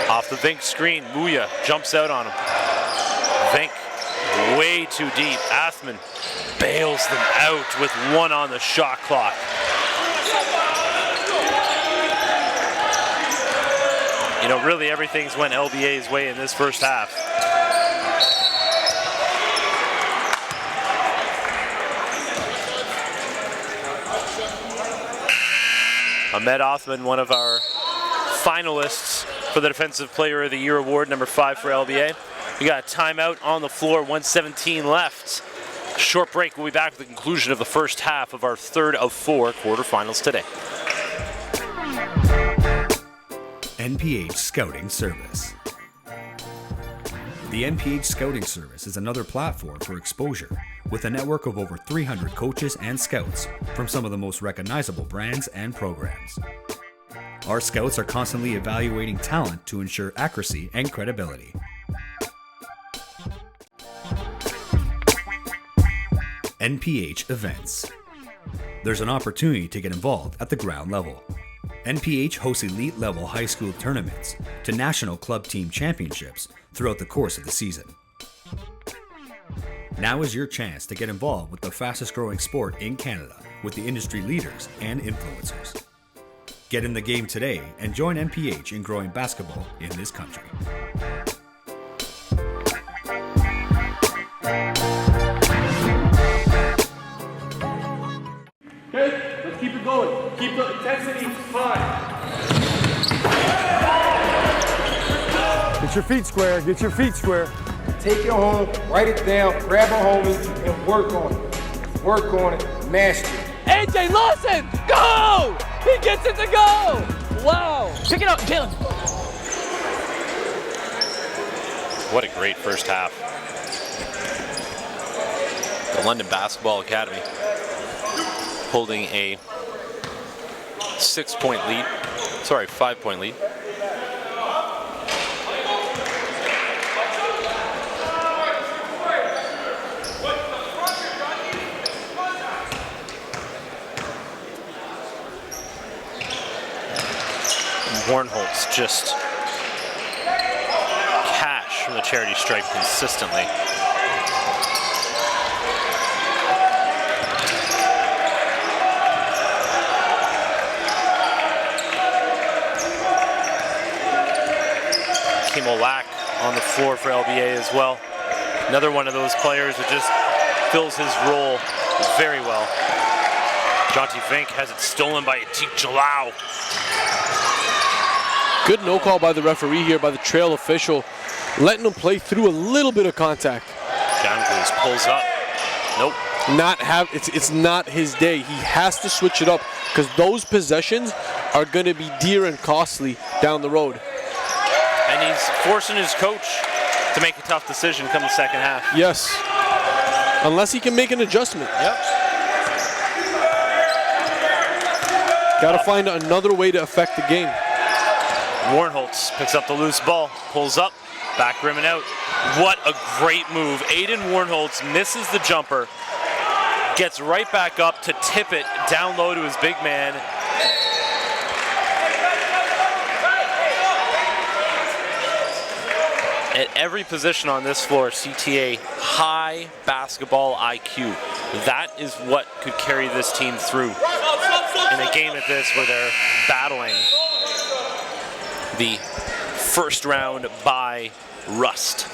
off the Vink screen. Muya jumps out on him. Vink way too deep. Athman bails them out with 1 on the shot clock. You know, really everything's went LBA's way in this first half. Ahmed Othman, one of our finalists for the Defensive Player of the Year award, number 5 for LBA. We got a timeout on the floor, 1:17 left. Short break. We'll be back with the conclusion of the first half of our 3rd of 4 quarterfinals today. NPH Scouting Service. The NPH Scouting Service is another platform for exposure with a network of over 300 coaches and scouts from some of the most recognizable brands and programs. Our scouts are constantly evaluating talent to ensure accuracy and credibility. NPH Events. There's an opportunity to get involved at the ground level. NPH hosts elite level high school tournaments to national club team championships throughout the course of the season. Now is your chance to get involved with the fastest growing sport in Canada with the industry leaders and influencers. Get in the game today and join NPH in growing basketball in this country. Okay, let's keep it going. Keep the intensity high. Get your feet square. Get your feet square. Take it home, write it down, grab a homie, and work on it. Work on it, master it. AJ Lawson, go! He gets it to go! Wow! Check it out, Jalen. What a great first half. The London Basketball Academy holding a 5-point lead. Warnholtz just cash from the charity stripe consistently. Kimolak on the floor for LBA as well. Another one of those players who just fills his role very well. Jonty Vink has it stolen by Atik Jalal. Good no call by the referee here, by the trail official, letting him play through a little bit of contact. Jamgoose pulls up. Nope. It's not his day. He has to switch it up because those possessions are going to be dear and costly down the road. And he's forcing his coach to make a tough decision come the second half. Yes. Unless he can make an adjustment. Yep. Got to find another way to affect the game. Warnholtz picks up the loose ball, pulls up, back rim and out. What a great move. Aiden Warnholtz misses the jumper, gets right back up to tip it down low to his big man. At every position on this floor, CTA high basketball IQ. That is what could carry this team through in a game like this where they're battling the first round by rust.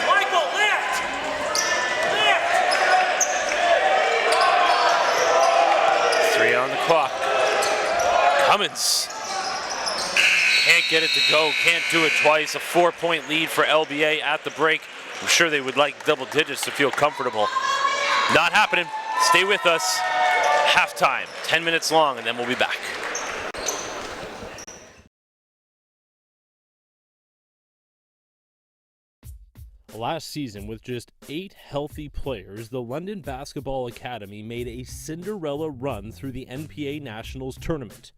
Michael, lift! Three on the clock. Cummins can't get it to go, can't do it twice. A 4-point lead for LBA at the break. I'm sure they would like double digits to feel comfortable. Not happening. Stay with us. Halftime, 10 minutes long, and then we'll be back. Last season, with just 8 healthy players, the London Basketball Academy made a Cinderella run through the NPA Nationals tournament.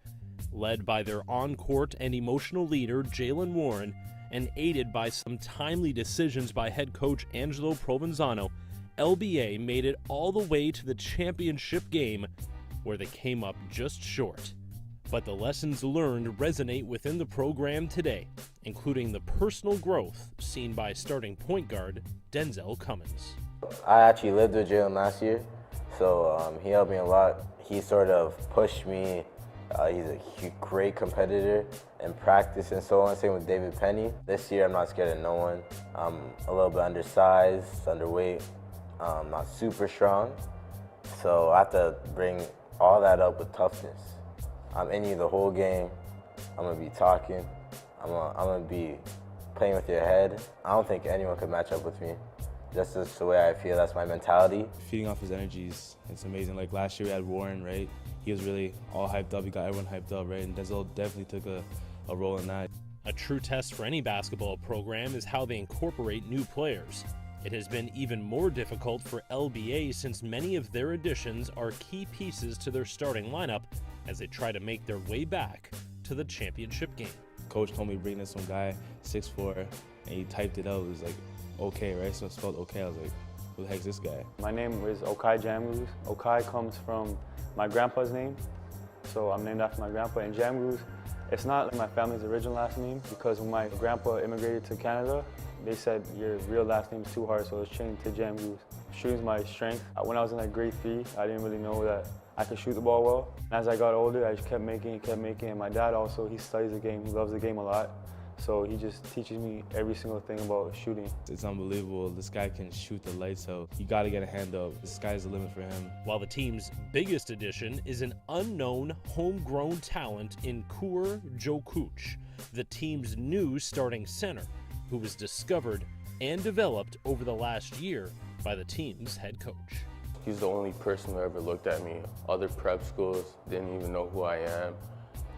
Led by their on-court and emotional leader, Jalen Warren, and aided by some timely decisions by head coach Angelo Provenzano, LBA made it all the way to the championship game, where they came up just short. But the lessons learned resonate within the program today, including the personal growth seen by starting point guard Denzel Cummins. I actually lived with Jalen last year, so he helped me a lot. He sort of pushed me. He's a great competitor in practice and so on. Same with David Penny. This year I'm not scared of no one. I'm a little bit undersized, underweight, not super strong. So I have to bring all that up with toughness. I'm in you the whole game. I'm gonna be talking. I'm gonna be playing with your head. I don't think anyone could match up with me. Just the way I feel, that's my mentality. Feeding off his energies, it's amazing. Like last year we had Warren, right? He was really all hyped up. He got everyone hyped up, right? And Denzel definitely took a role in that. A true test for any basketball program is how they incorporate new players. It has been even more difficult for LBA since many of their additions are key pieces to their starting lineup as they try to make their way back to the championship game. Coach told me bring in some guy, 6'4", and he typed it out. It was like, okay, right? So it spelled okay. I was like, who the heck's this guy? My name is Okai Jamgoose. Okai comes from my grandpa's name, so I'm named after my grandpa. And Jamgoose, it's not like my family's original last name, because when my grandpa immigrated to Canada, they said your real last name is too hard, so it was changed to Jamgoose. Shooting's my strength. When I was in like grade 3, I didn't really know that I could shoot the ball well. As I got older, I just kept making, and my dad also, he studies the game, he loves the game a lot. So he just teaches me every single thing about shooting. It's unbelievable. This guy can shoot the lights out. You got to get a hand up. The sky's the limit for him. While the team's biggest addition is an unknown homegrown talent in Kur Jokuch, the team's new starting center, who was discovered and developed over the last year by the team's head coach. He's the only person who ever looked at me. Other prep schools didn't even know who I am.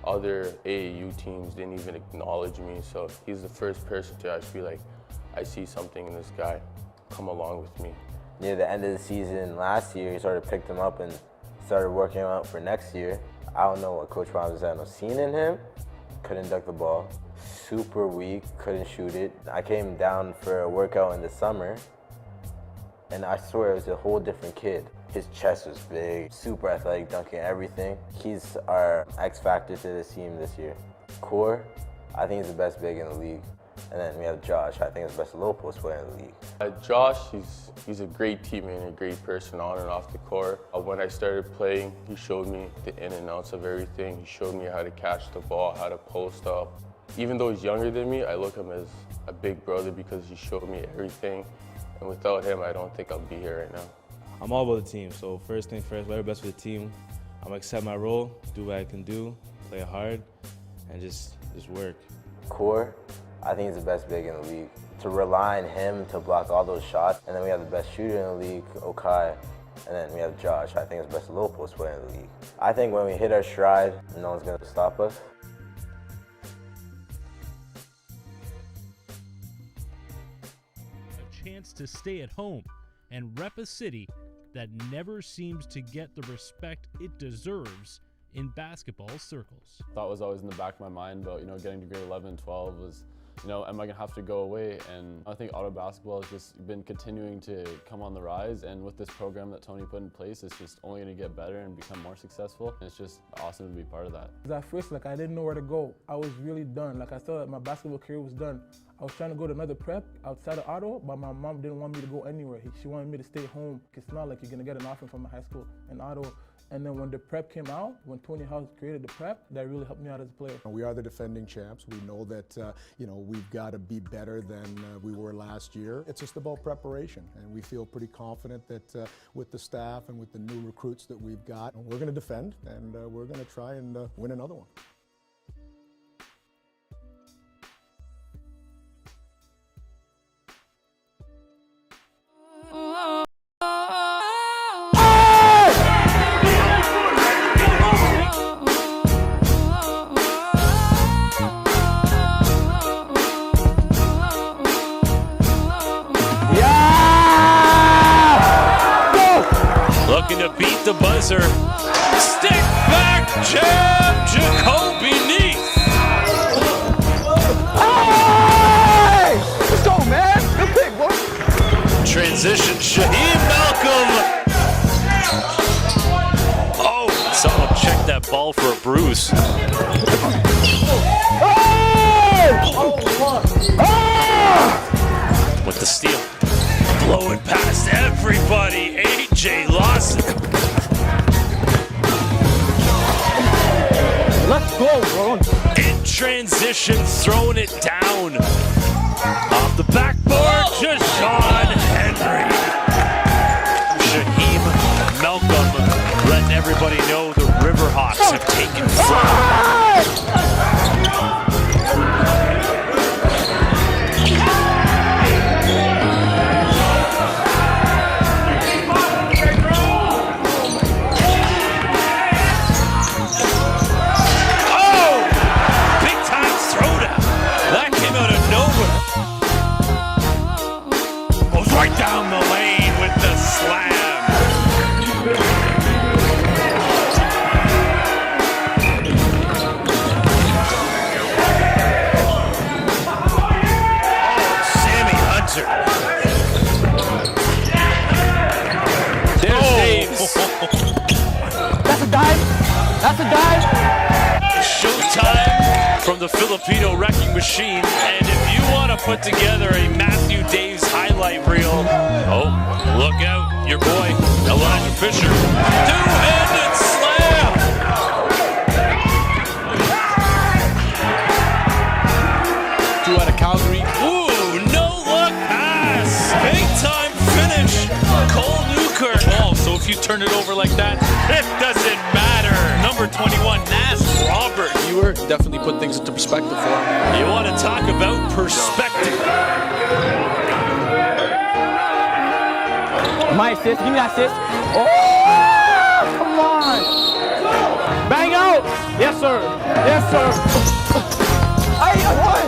Other AAU teams didn't even acknowledge me, so he's the first person to actually be like, I see something in this guy, come along with me. Near the end of the season last year, he sort of picked him up and started working him out for next year. I don't know what Coach Provenzano seen in him. Couldn't duck the ball, super weak, couldn't shoot it. I came down for a workout in the summer, and I swear it was a whole different kid. His chest was big, super athletic, dunking everything. He's our X factor to this team this year. Core, I think he's the best big in the league. And then we have Josh, I think he's the best low post player in the league. Josh, he's a great teammate and a great person on and off the court. When I started playing, he showed me the in and outs of everything. He showed me how to catch the ball, how to post up. Even though he's younger than me, I look at him as a big brother because he showed me everything. And without him, I don't think I'll be here right now. I'm all about the team, so first thing first, whatever best for the team. I'm gonna accept my role, do what I can do, play hard, and just work. Core, I think he's the best big in the league. To rely on him to block all those shots, and then we have the best shooter in the league, Okai, and then we have Josh, I think he's the best low post player in the league. I think when we hit our stride, no one's gonna stop us. A chance to stay at home and rep a city that never seems to get the respect it deserves in basketball circles. Thought was always in the back of my mind about, getting to grade 11 and 12 was, am I gonna have to go away? And I think auto basketball has just been continuing to come on the rise, and with this program that Tony put in place, it's just only gonna get better and become more successful. And it's just awesome to be part of that. At first, I didn't know where to go. I was really done. I thought that my basketball career was done. I was trying to go to another prep outside of Ottawa, but my mom didn't want me to go anywhere. She wanted me to stay home. It's not like you're gonna get an offer from a high school in Ottawa. And then when the prep came out, when Tony House created the prep, that really helped me out as a player. We are the defending champs. We know that we've got to be better than we were last year. It's just about preparation, and we feel pretty confident that with the staff and with the new recruits that we've got, we're going to defend, and we're going to try and win another one. buzzer. Stick back jab, Jacoby Neath. Hey! Let's go, man. Good pick, boy. Transition, Shaheem Malcolm. Oh, someone check that ball for a bruise. With the steal. Blowing past everybody. AJ Lawson. Let's go, bro. In transition, throwing it down. Off the backboard, Jashawn Henry. Shaheem Malcolm letting everybody know the Riverhawks have taken flight. Down the lane with the slam. Sammy Hunter. There's Daves. That's a dive. That's a dive. Showtime from the Filipino Wrecking Machine. And if you want to put together a Matthew Daves highlight reel, oh, look out, your boy, Elijah Fisher. Two-handed slam! Two out of Calgary. Ooh, no-look pass! Big-time finish! Cole Newkirk. Oh, so if you turn it over like that, it doesn't matter. Number 21, Nas Robert. You were definitely put things into perspective for him. You want to talk about perspective. My assist, give me that assist. Oh, come on. Bang out. Yes, sir. Yes, sir. I won.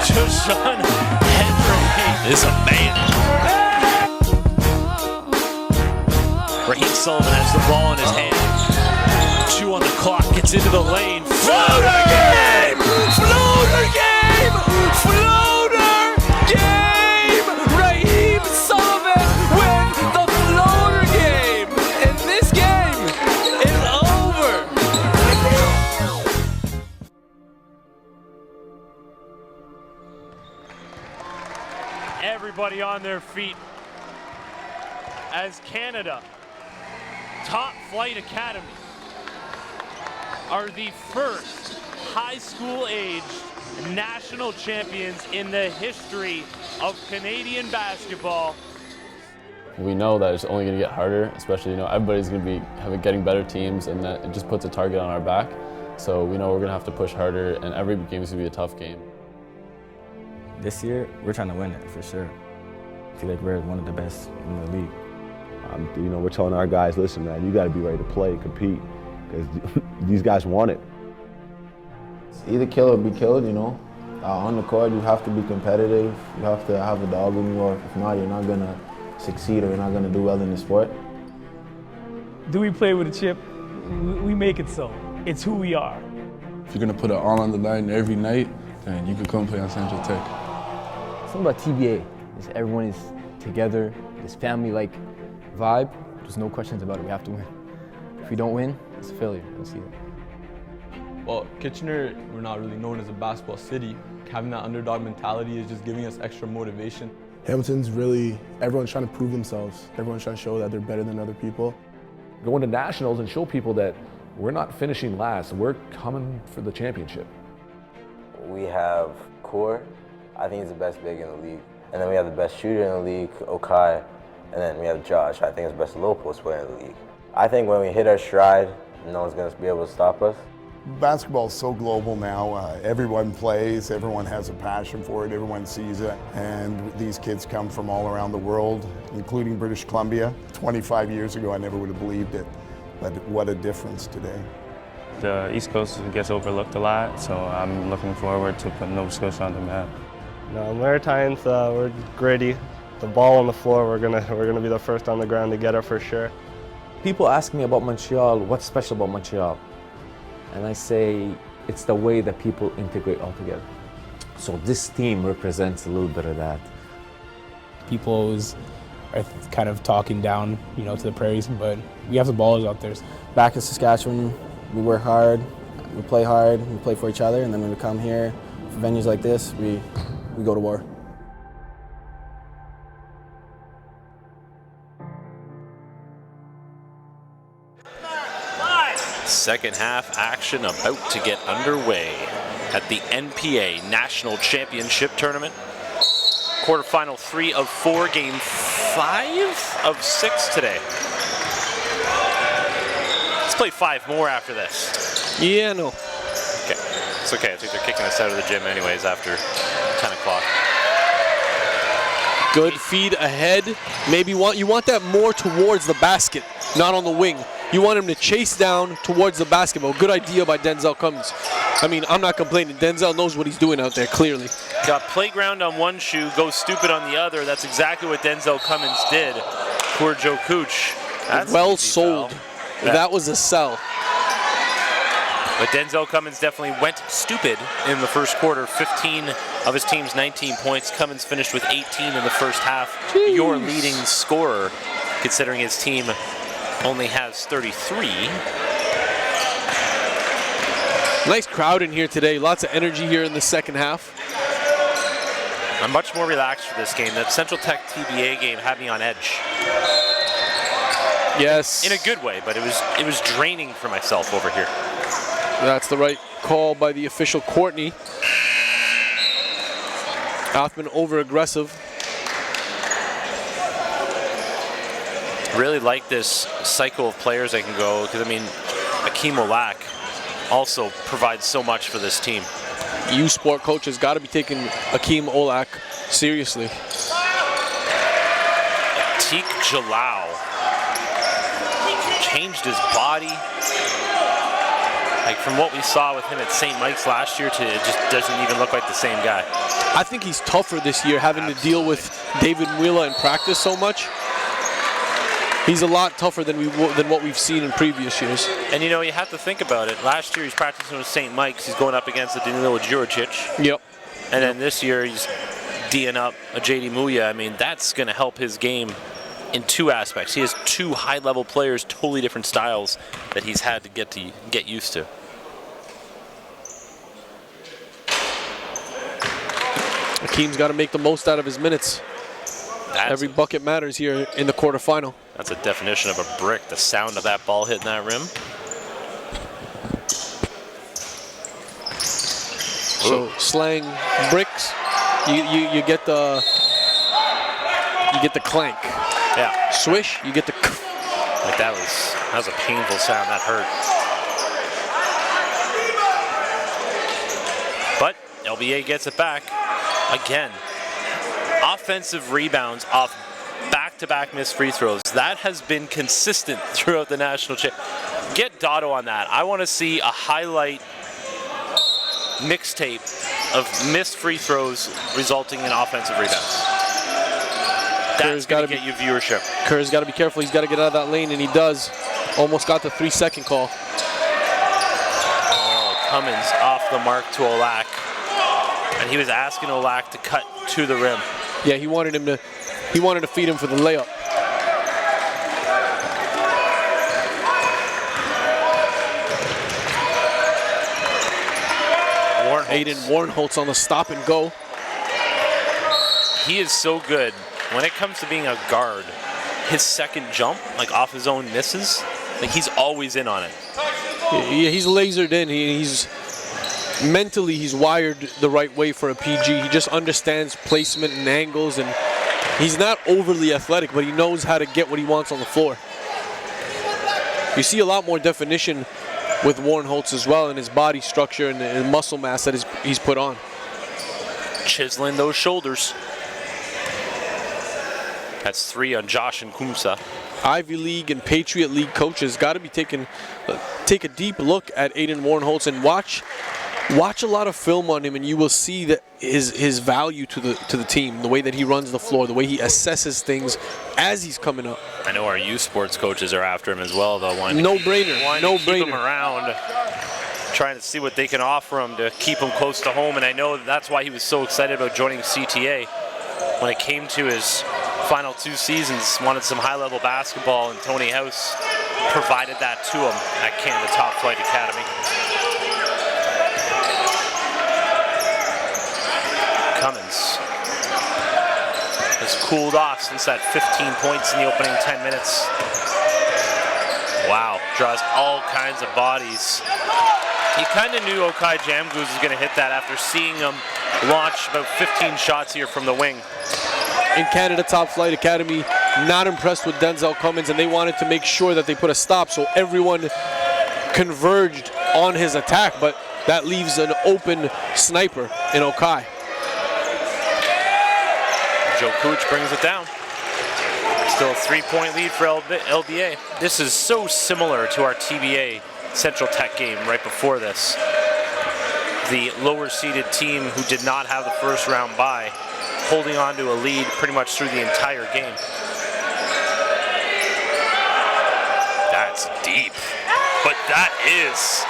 Jashawn Henry is a man. Raheem Sullivan has the ball in his hand. 2 on the clock, gets into the lane. Floater game! Floater game! Floater game! Raheem Sullivan wins the floater game! And this game is over! Everybody on their feet as Canada Top Flight Academy are the first high school aged national champions in the history of Canadian basketball. We know that it's only going to get harder, especially, everybody's going to be getting better teams, and that it just puts a target on our back. So we know we're going to have to push harder, and every game is going to be a tough game. This year, we're trying to win it for sure. I feel like we're one of the best in the league. We're telling our guys, listen, man, you got to be ready to play, compete, because these guys want it. It's either kill or be killed, on the court, you have to be competitive. You have to have a dog in you, or if not, you're not going to succeed or you're not going to do well in the sport. Do we play with a chip? We make it so. It's who we are. If you're going to put it all on the line every night, then you can come play on Central Tech. Something about TBA is everyone is together, this family-like vibe. There's no questions about it. We have to win. If we don't win, it's a failure. I see that. Well, Kitchener, we're not really known as a basketball city. Having that underdog mentality is just giving us extra motivation. Hamilton's really, everyone's trying to prove themselves. Everyone's trying to show that they're better than other people. Going to nationals and show people that we're not finishing last, we're coming for the championship. We have Core, I think he's the best big in the league. And then we have the best shooter in the league, Okai. And then we have Josh, I think he's the best low post player in the league. I think when we hit our stride, no one's going to be able to stop us. Basketball is so global now. Everyone plays, everyone has a passion for it, everyone sees it. And these kids come from all around the world, including British Columbia. 25 years ago, I never would have believed it, but what a difference today. The East Coast gets overlooked a lot, so I'm looking forward to putting Nova Scotia on the map. No, Maritimes, we're gritty. The ball on the floor, we're gonna be the first on the ground to get it for sure. People ask me about Montreal, what's special about Montreal? And I say it's the way that people integrate all together. So this team represents a little bit of that. People always are kind of talking down, to the Prairies, but we have the ballers out there. Back in Saskatchewan, we work hard, we play for each other, and then when we come here for venues like this, we go to war. Second half action about to get underway at the NPA National Championship Tournament. Quarterfinal 3 of 4, game 5 of 6 today. Let's play 5 more after this. Yeah, no. Okay, it's okay. I think they're kicking us out of the gym anyways after 10 o'clock. Good feed ahead. Maybe you want that more towards the basket, not on the wing. You want him to chase down towards the basketball. Good idea by Denzel Cummins. I mean, I'm not complaining. Denzel knows what he's doing out there, clearly. Got playground on one shoe, goes stupid on the other. That's exactly what Denzel Cummins did. Poor Joe Cooch. That's well sold. That was a sell. But Denzel Cummins definitely went stupid in the first quarter. 15 of his team's 19 points. Cummins finished with 18 in the first half. Jeez. Your leading scorer, considering his team only has 33. Nice crowd in here today. Lots of energy here in the second half. I'm much more relaxed for this game. That Central Tech TBA game had me on edge. Yes. In a good way, but it was draining for myself over here. That's the right call by the official, Courtney. Othman over-aggressive. Really like this cycle of players that can go, because I mean, Akeem Olak also provides so much for this team. You sport coaches got to be taking Akeem Olak seriously. Teek Jalal changed his body. Like from what we saw with him at St. Mike's last year to it just doesn't even look like the same guy. I think he's tougher this year, having to deal with David Mwila in practice so much. He's a lot tougher than what we've seen in previous years. And you have to think about it. Last year he's practicing with St. Mike's. He's going up against the Danilo Djuricic. Yep. And then this year he's D'ing up a JD Muya. I mean, that's going to help his game in 2 aspects. He has 2 high-level players, totally different styles that he's had to get used to. Akeem's got to make the most out of his minutes. Every bucket matters here in the quarterfinal. That's a definition of a brick, the sound of that ball hitting that rim. So slang bricks, you get the clank. Yeah. Swish, you get the like that was a painful sound. That hurt. But LBA gets it back again. Offensive rebounds off back-to-back missed free throws. That has been consistent throughout the national championship. Get Dotto on that. I want to see a highlight mixtape of missed free throws resulting in offensive rebounds. That's going to get you viewership. Kerr's got to be careful. He's got to get out of that lane, and he does. Almost got the 3-second call. Oh, Cummins off the mark to Olak. And he was asking Olak to cut to the rim. Yeah, he wanted to feed him for the layup. Aiden Warnholtz on the stop and go. He is so good. When it comes to being a guard, his second jump, like off his own misses, like he's always in on it. Yeah, he's lasered in. He's mentally wired the right way for a PG. He just understands placement and angles, and he's not overly athletic, but he knows how to get what he wants on the floor. You see a lot more definition with Warnholtz as well in his body structure and the muscle mass that he's put on. Chiseling those shoulders. That's 3 on Josh and Kumsa. Ivy League and Patriot League coaches got to be take a deep look at Aiden Warnholtz and watch Watch a lot of film on him, and you will see that his value to the team, the way that he runs the floor, the way he assesses things as he's coming up. I know our youth sports coaches are after him as well, though. No brainer. No keep brainer. him around, trying to see what they can offer him to keep him close to home. And I know that's why he was so excited about joining CTA. When it came to his final 2 seasons, wanted some high-level basketball, and Tony House provided that to him at Canada Top Flight Academy. Cummins has cooled off since that 15 points in the opening 10 minutes. Wow, draws all kinds of bodies. He kind of knew Okai Jamgoose was going to hit that after seeing him launch about 15 shots here from the wing. In Canada Top Flight Academy, not impressed with Denzel Cummins, and they wanted to make sure that they put a stop so everyone converged on his attack, but that leaves an open sniper in Okai. Joe Cooch brings it down. Still a 3-point lead for LBA. This is so similar to our TBA Central Tech game right before this. The lower seeded team who did not have the first round bye, holding on to a lead pretty much through the entire game. That's deep, but that is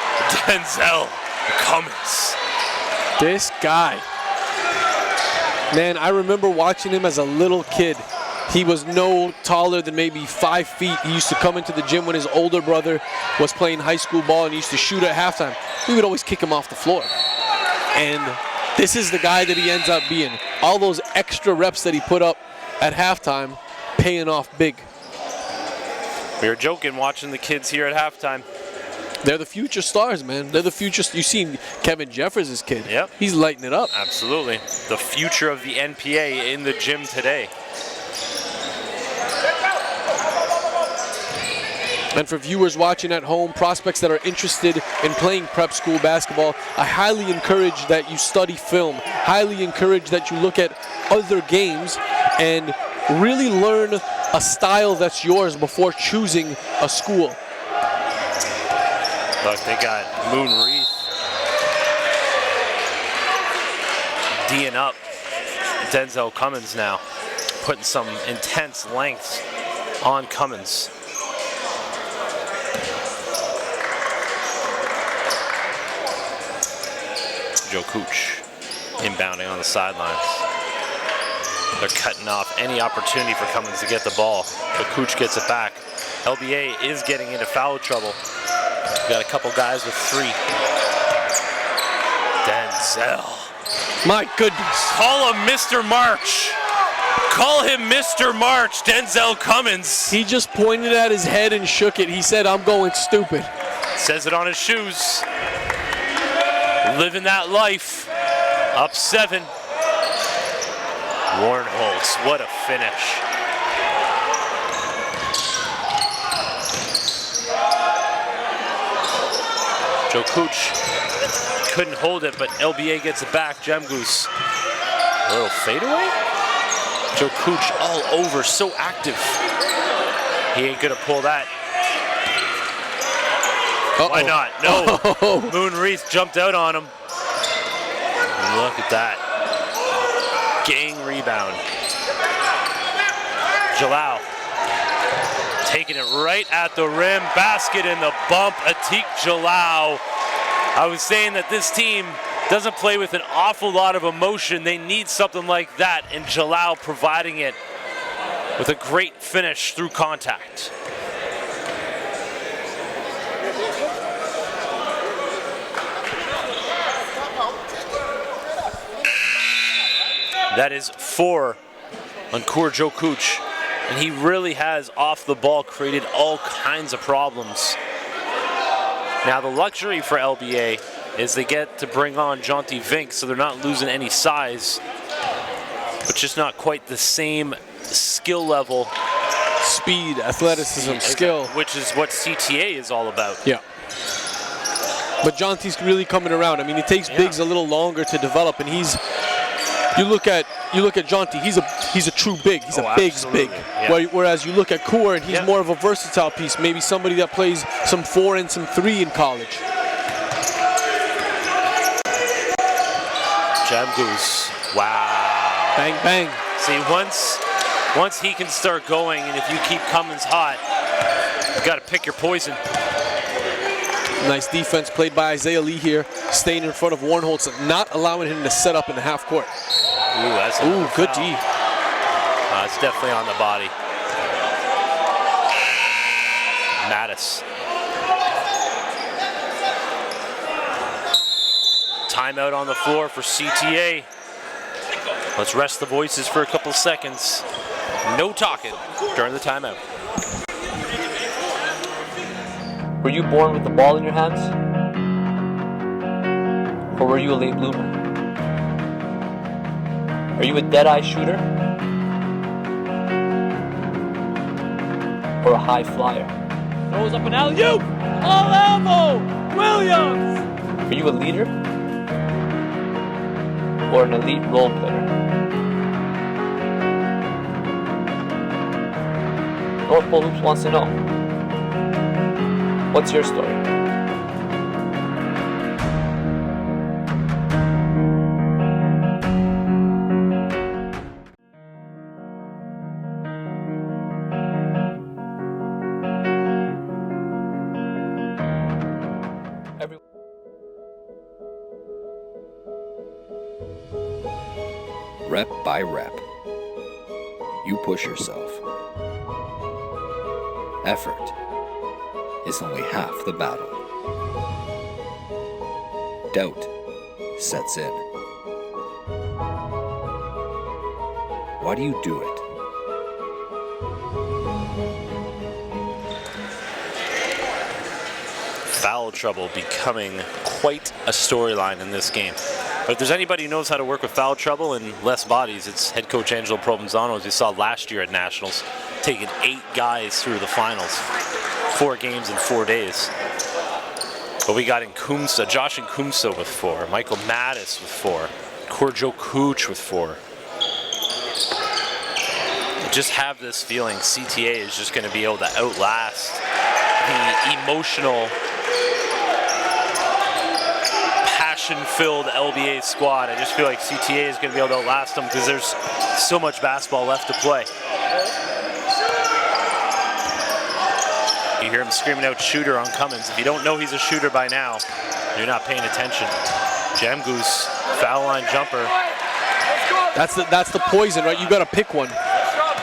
Denzel Cummins. This guy. Man, I remember watching him as a little kid. He was no taller than maybe 5 feet. He used to come into the gym when his older brother was playing high school ball and he used to shoot at halftime. We would always kick him off the floor. And this is the guy that he ends up being. All those extra reps that he put up at halftime, paying off big. We were joking watching the kids here at halftime. They're the future stars, man. They're the future. You've seen Kevin Jeffers' kid. Yep. He's lighting it up. Absolutely. The future of the NPA in the gym today. And for viewers watching at home, prospects that are interested in playing prep school basketball, I highly encourage that you study film. Highly encourage that you look at other games and really learn a style that's yours before choosing a school. Look, they got Moon Reith D'ing up Denzel Cummins now, putting some intense length on Cummins. Joe Cooch inbounding on the sidelines. They're cutting off any opportunity for Cummins to get the ball, but Cooch gets it back. LBA is getting into foul trouble. We got a couple guys with 3. Denzel. My goodness. Call him Mr. March. Call him Mr. March, Denzel Cummins. He just pointed at his head and shook it. He said, "I'm going stupid." Says it on his shoes. Living that life. Up 7. Warren Holtz, what a finish. Joe Cooch couldn't hold it, but LBA gets it back. Jamgoose. A little fadeaway? Joe Cooch all over, so active. He ain't gonna pull that. Why not? No. Moon Reith jumped out on him. Look at that. Gang rebound. Jalal taking it right at the rim. Basket in the bump. Atiq Jalal. I was saying that this team doesn't play with an awful lot of emotion. They need something like that, and Jalal providing it with a great finish through contact. That is 4 on Joe Cooch, and he really has off the ball created all kinds of problems. Now the luxury for LBA is they get to bring on Jonty Vink, so they're not losing any size, but just not quite the same skill level. Speed, athleticism, skill. Which is what CTA is all about. Yeah. But Jonty's really coming around. I mean, it takes bigs a little longer to develop, and he's. You look at Jonty. He's a true big. He's a big. Yeah. Whereas you look at Kaur, and he's more of a versatile piece. Maybe somebody that plays some 4 and some 3 in college. Jamgoose. Wow. Bang, bang. See, once he can start going, and if you keep Cummins hot, you got to pick your poison. Nice defense played by Isaiah Lee here, staying in front of Warnholtz, not allowing him to set up in the half court. Ooh, that's good D. It's definitely on the body. Mattis. Timeout on the floor for CTA. Let's rest the voices for a couple seconds. No talking during the timeout. Were you born with the ball in your hands? Or were you a late bloomer? Are you a dead-eye shooter? Or a high flyer? Throws up an alley-oop! All elbow! Williams! Are you a leader? Or an elite role player? North Pole Hoops wants to know, what's your story? Rep by rep, you push yourself. Effort is only half the battle. Doubt sets in. Why do you do it? Foul trouble becoming quite a storyline in this game. But if there's anybody who knows how to work with foul trouble and less bodies, it's head coach Angelo Provenzano, as you saw last year at Nationals, taking 8 guys through the finals. 4 games in 4 days. But we got Nkumsa, Josh Nkumsa with 4, Michael Mattis with 4, Korjo Kuch with 4. I just have this feeling CTA is just going to be able to outlast the emotional, passion-filled LBA squad. I just feel like CTA is going to be able to outlast them because there's so much basketball left to play. You hear him screaming out shooter on Cummins. If you don't know he's a shooter by now, you're not paying attention. Jamgoose, foul line jumper. That's the poison, right? You got to pick one.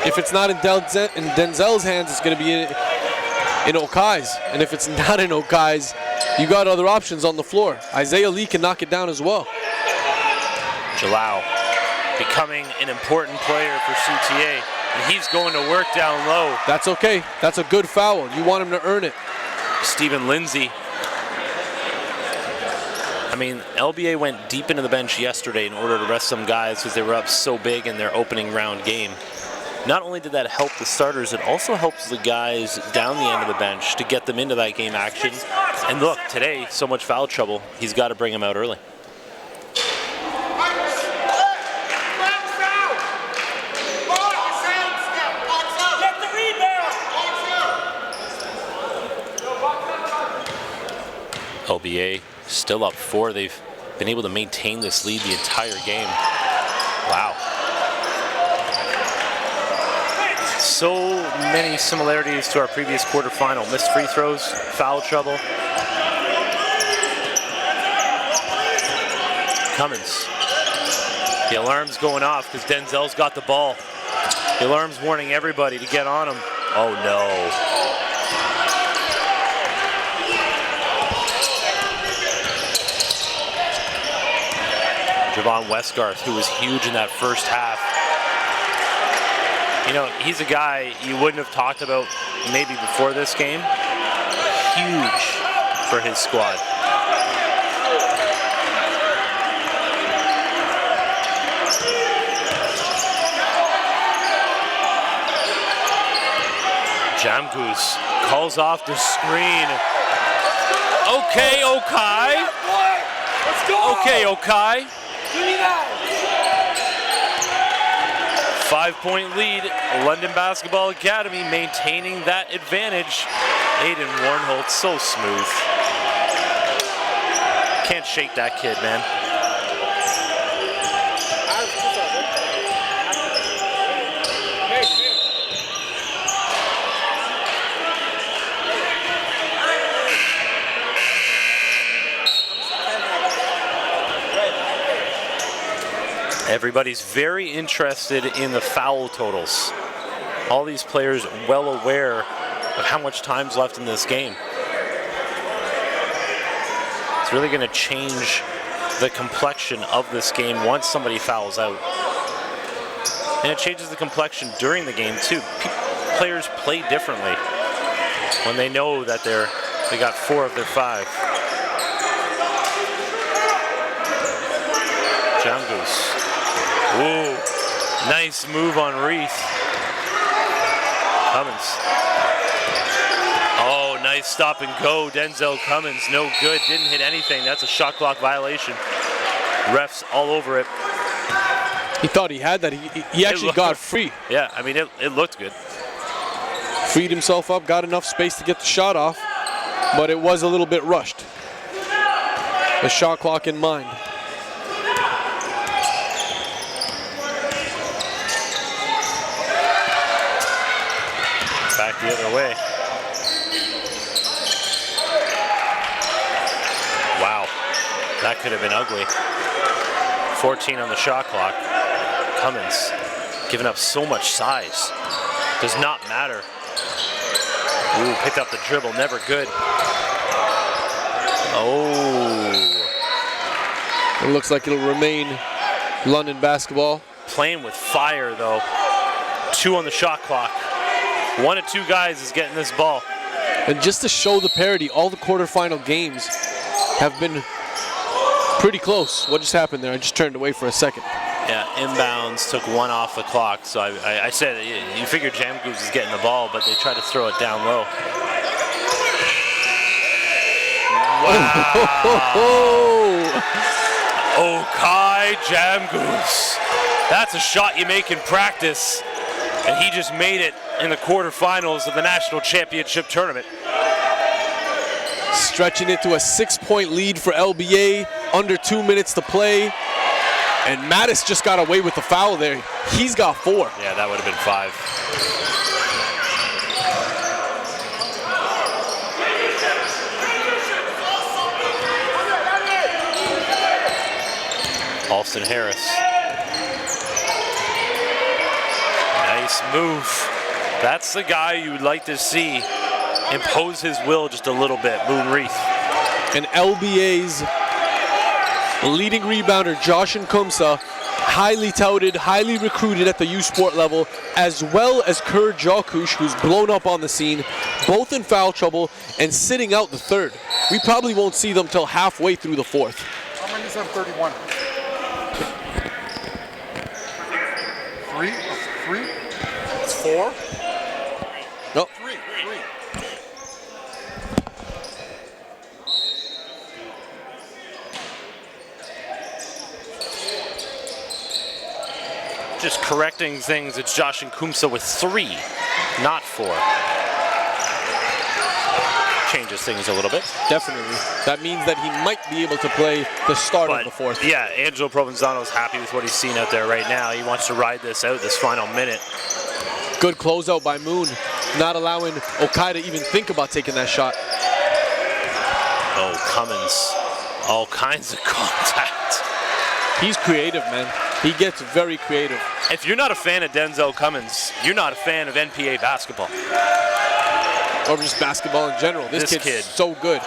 If it's not in Denzel's hands, it's going to be in Okai's. And if it's not in Okai's, you got other options on the floor. Isaiah Lee can knock it down as well. Jalau becoming an important player for CTA. And he's going to work down low. That's okay. That's a good foul. You want him to earn it. Stephen Lindsay. I mean, LBA went deep into the bench yesterday in order to rest some guys because they were up so big in their opening round game. Not only did that help the starters, it also helps the guys down the end of the bench to get them into that game action. And look, today, so much foul trouble, he's got to bring them out early. LBA still up 4. They've been able to maintain this lead the entire game. Wow. So many similarities to our previous quarterfinal. Missed free throws, foul trouble. Cummins. The alarm's going off because Denzel's got the ball. The alarm's warning everybody to get on him. Oh no. Javon Westgarth, who was huge in that first half. You know, he's a guy you wouldn't have talked about maybe before this game. Huge for his squad. Jamgoose calls off the screen. Okay, Okai. Okay, Okai. 5-point lead, London Basketball Academy maintaining that advantage. Aiden Warnholtz, so smooth. Can't shake that kid, man. Everybody's very interested in the foul totals. All these players well aware of how much time's left in this game. It's really going to change the complexion of this game once somebody fouls out. And it changes the complexion during the game too. Players play differently when they know that they got 4 of their 5. Jamgus. Ooh, nice move on Reith. Cummins. Oh, nice stop and go. Denzel Cummins, no good. Didn't hit anything. That's a shot clock violation. Refs all over it. He thought he had that. He actually got free. Yeah, I mean, it looked good. Freed himself up, got enough space to get the shot off, but it was a little bit rushed. The shot clock in mind. Back the other way. Wow, that could have been ugly. 14 on the shot clock. Cummins giving up so much size. Does not matter. Ooh, picked up the dribble, never good. Oh. It looks like it'll remain London basketball. Playing with fire though. 2 on the shot clock. 1 of 2 guys is getting this ball. And just to show the parity, all the quarterfinal games have been pretty close. What just happened there? I just turned away for a second. Yeah, inbounds took 1 off the clock. So I said, you figure Jamgoose is getting the ball, but they tried to throw it down low. Wow. Okai Jamgoose. That's a shot you make in practice. And he just made it in the quarterfinals of the national championship tournament. Stretching it to a 6-point lead for LBA, under 2 minutes to play. And Mattis just got away with the foul there. He's got 4. Yeah, that would have been 5. Alston Harris. Nice move. That's the guy you would like to see impose his will just a little bit, Moon Reith. And LBA's leading rebounder, Josh Nkumsa, highly touted, highly recruited at the U Sport level, as well as Kerr Jokush, who's blown up on the scene, both in foul trouble and sitting out the 3rd. We probably won't see them till halfway through the 4th. How many is on 31? 3? 3? It's 4? No. 3. Just correcting things, it's Josh Nkumsa with 3, not 4. Changes things a little bit. Definitely. That means that he might be able to play the start of the 4th. Yeah, Angelo Provenzano's happy with what he's seen out there right now. He wants to ride this out this final minute. Good closeout by Moon, not allowing Okai to even think about taking that shot. Oh, Cummins, all kinds of contact. He's creative, man. He gets very creative. If you're not a fan of Denzel Cummins, you're not a fan of NPA basketball. Or just basketball in general. This kid's so good.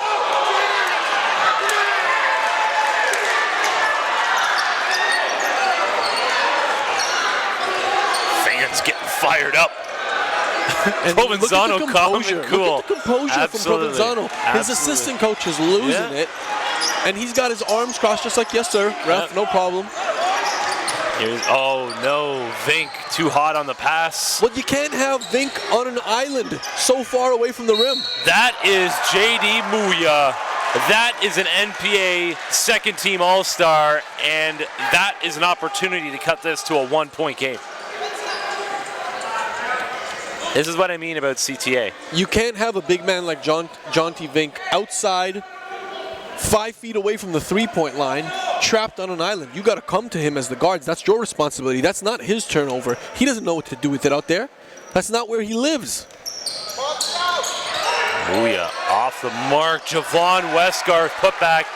Fans getting fired up. And Provenzano calm and cool. Look at the composure Absolutely. from Provenzano. His Absolutely. assistant coach is losing it. And he's got his arms crossed just like, yes, sir, ref, no problem. Oh, no, Vink, too hot on the pass. Well, you can't have Vink on an island so far away from the rim. That is J.D. Muya. That is an NPA second-team All-Star, and that is an opportunity to cut this to a 1-point game. This is what I mean about CTA. You can't have a big man like John T. Vink outside, 5 feet away from the 3-point line, trapped on an island. You got to come to him as the guards. That's your responsibility. That's not his turnover. He doesn't know what to do with it out there. That's not where he lives. Booyah, off the mark. Javon Westgarth put back.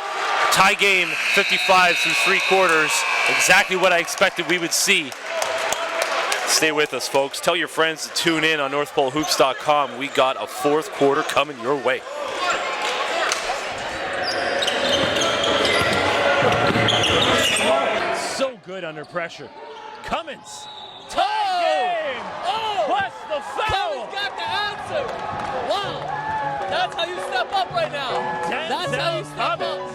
Tie game, 55 through 3 quarters. Exactly what I expected we would see. Stay with us, folks. Tell your friends to tune in on NorthPoleHoops.com. We got a 4th quarter coming your way. So good under pressure. Cummins. Tie game! What's the foul? Cummins got the answer. Wow. That's how you step up right now. That's how you step up.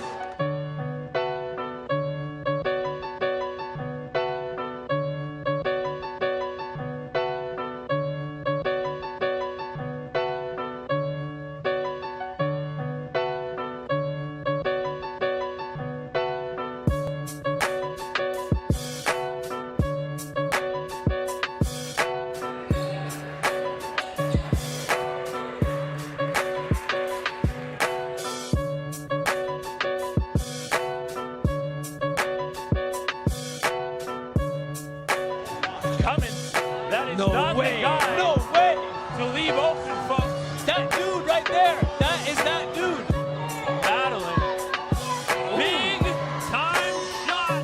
Cummins, that is No not way. the guy No way. to leave open, folks. That dude right there. That is that dude. Battling. Big time shot.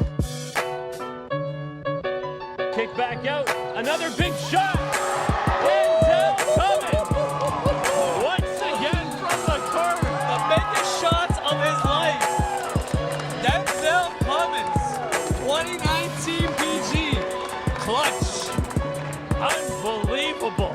Kick back out. Another big shot. Denzel Cummins. Once again from the corner. The biggest shots of his life. Denzel Cummins. 2019 PG. Clutch. Unbelievable.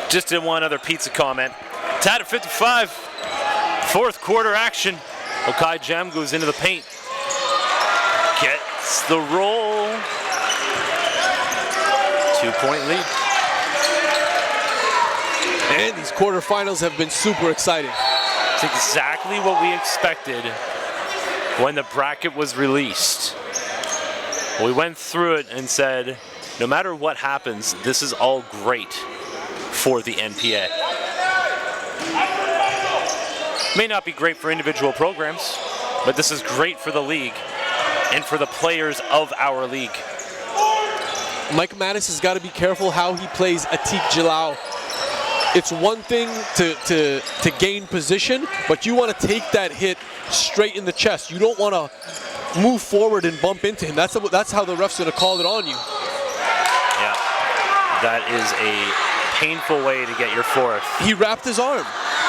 Just did one other pizza comment. Tied at 55. 4th quarter action. Okai Jem goes into the paint. Gets the roll. 2-point lead. And these quarterfinals have been super exciting. It's exactly what we expected when the bracket was released. We went through it and said, no matter what happens, this is all great for the NPA. May not be great for individual programs, but this is great for the league and for the players of our league. Mike Mattis has got to be careful how he plays Atik Jalal. It's one thing to gain position, but you want to take that hit straight in the chest. You don't want to move forward and bump into him. That's how the ref's going to call it on you. Yeah, that is a painful way to get your 4th. He wrapped his arm.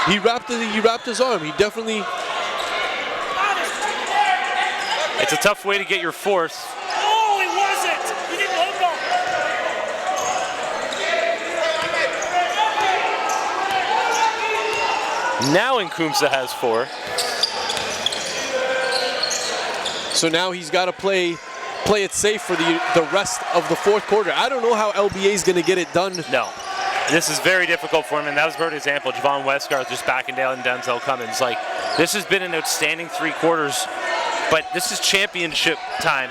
He wrapped his arm. He definitely. It's a tough way to get your 4th. Oh, it wasn't. He didn't hold on. Now Nkumsa has 4. So now he's got to play it safe for the rest of the 4th quarter. I don't know how LBA is going to get it done. No. This is very difficult for him, and that was a perfect example. Javon Westgarth just backing down Denzel Cummins. Like, this has been an outstanding 3 quarters, but this is championship time,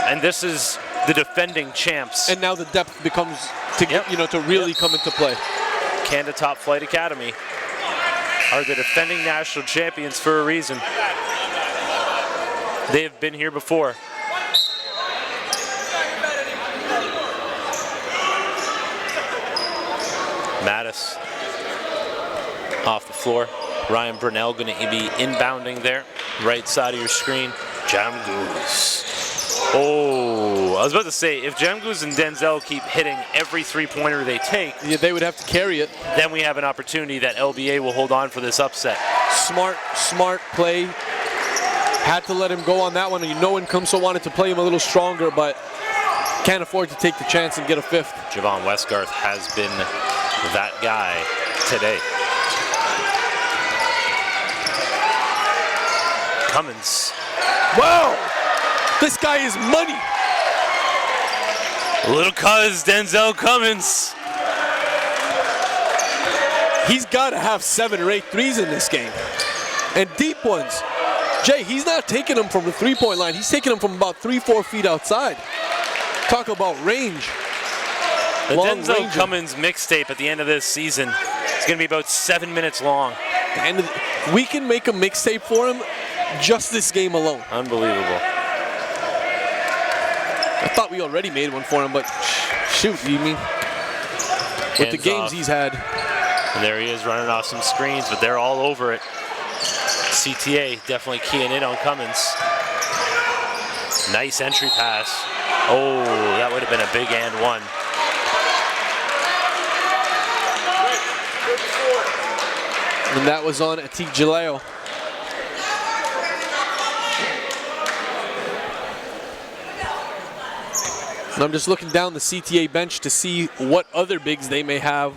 and this is the defending champs. And now the depth becomes to really come into play. Canada Top Flight Academy are the defending national champions for a reason. They have been here before. Mattis off the floor. Ryan Brunell going to be inbounding there. Right side of your screen. Jamgoose. Oh, I was about to say, if Jamgoose and Denzel keep hitting every 3-pointer they take, they would have to carry it. Then we have an opportunity that LBA will hold on for this upset. Smart play. Had to let him go on that one. You know Nkumsa wanted to play him a little stronger, but can't afford to take the chance and get a 5th. Javon Westgarth has been that guy today. Cummins. Wow! This guy is money. Little cuz Denzel Cummins. He's got to have 7 or 8 threes in this game. And deep ones. Jay, he's not taking them from the three-point line. He's taking them from about 3-4 feet outside. Talk about range. The Denzel Cummins mixtape at the end of this season is going to be about 7 minutes long. And we can make a mixtape for him just this game alone. Unbelievable. I thought we already made one for him, but shoot, you mean? With the games he's had. And there he is running off some screens, but they're all over it. CTA definitely keying in on Cummins. Nice entry pass. Oh, that would have been a big and one. And that was on Atik Jaleo. And I'm just looking down the CTA bench to see what other bigs they may have.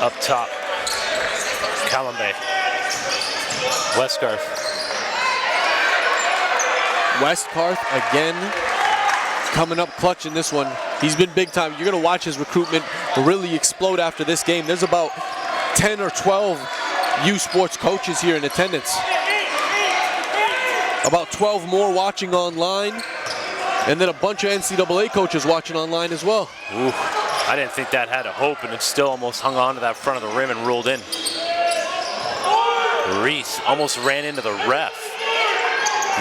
Up top, Kalambe, Westgarth. Westgarth again coming up clutch in this one. He's been big time. You're going to watch his recruitment really explode after this game. There's about 10 or 12 U Sports coaches here in attendance. About 12 more watching online, and then a bunch of NCAA coaches watching online as well. Ooh. I didn't think that had a hope, and it still almost hung on to that front of the rim and rolled in. Reese almost ran into the ref.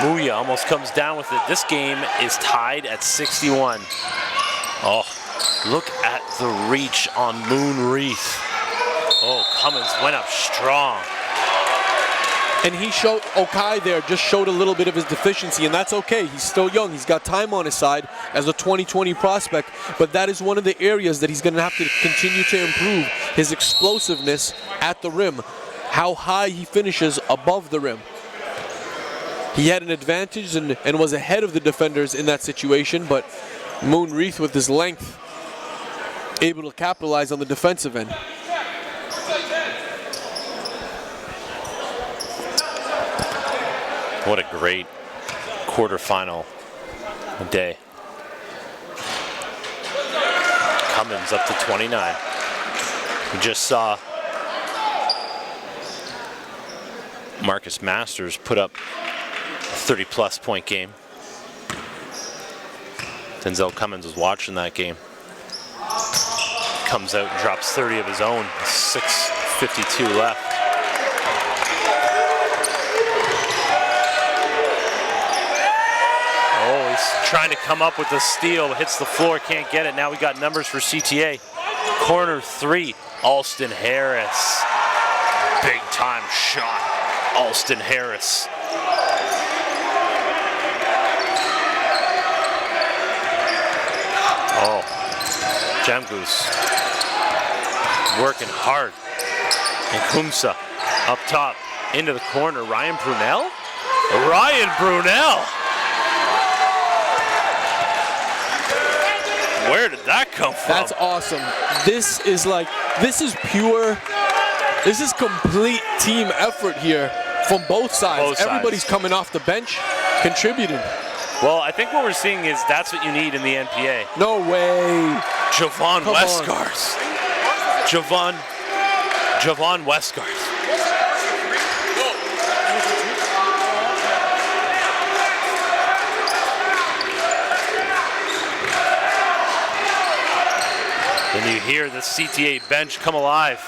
Muya almost comes down with it. This game is tied at 61. Oh, look at the reach on Moon Reese. Oh, Cummins went up strong. And he showed, Okai there just showed a little bit of his deficiency, and that's okay. He's still young. He's got time on his side as a 2020 prospect, but that is one of the areas that he's going to have to continue to improve, his explosiveness at the rim, how high he finishes above the rim. He had an advantage and was ahead of the defenders in that situation, but Moon Reith with his length able to capitalize on the defensive end. What a great quarterfinal day. Cummins up to 29. We just saw Marcus Masters put up a 30-plus point game. Denzel Cummins was watching that game. Comes out and drops 30 of his own. 6:52 left. Oh, he's trying to come up with the steal, hits the floor, can't get it. Now we got numbers for CTA. Corner 3, Alston Harris. Big time shot, Alston Harris. Oh, Jamgoose working hard. And Kumsa up top into the corner. Ryan Brunel? Ryan Brunel! Where did that come from? That's awesome. This is complete team effort here from both sides. Everybody's coming off the bench, contributing. Well, I think what we're seeing is that's what you need in the NPA. No way. Javon Westgarth. Javon Westgarth. Then you hear the CTA bench come alive.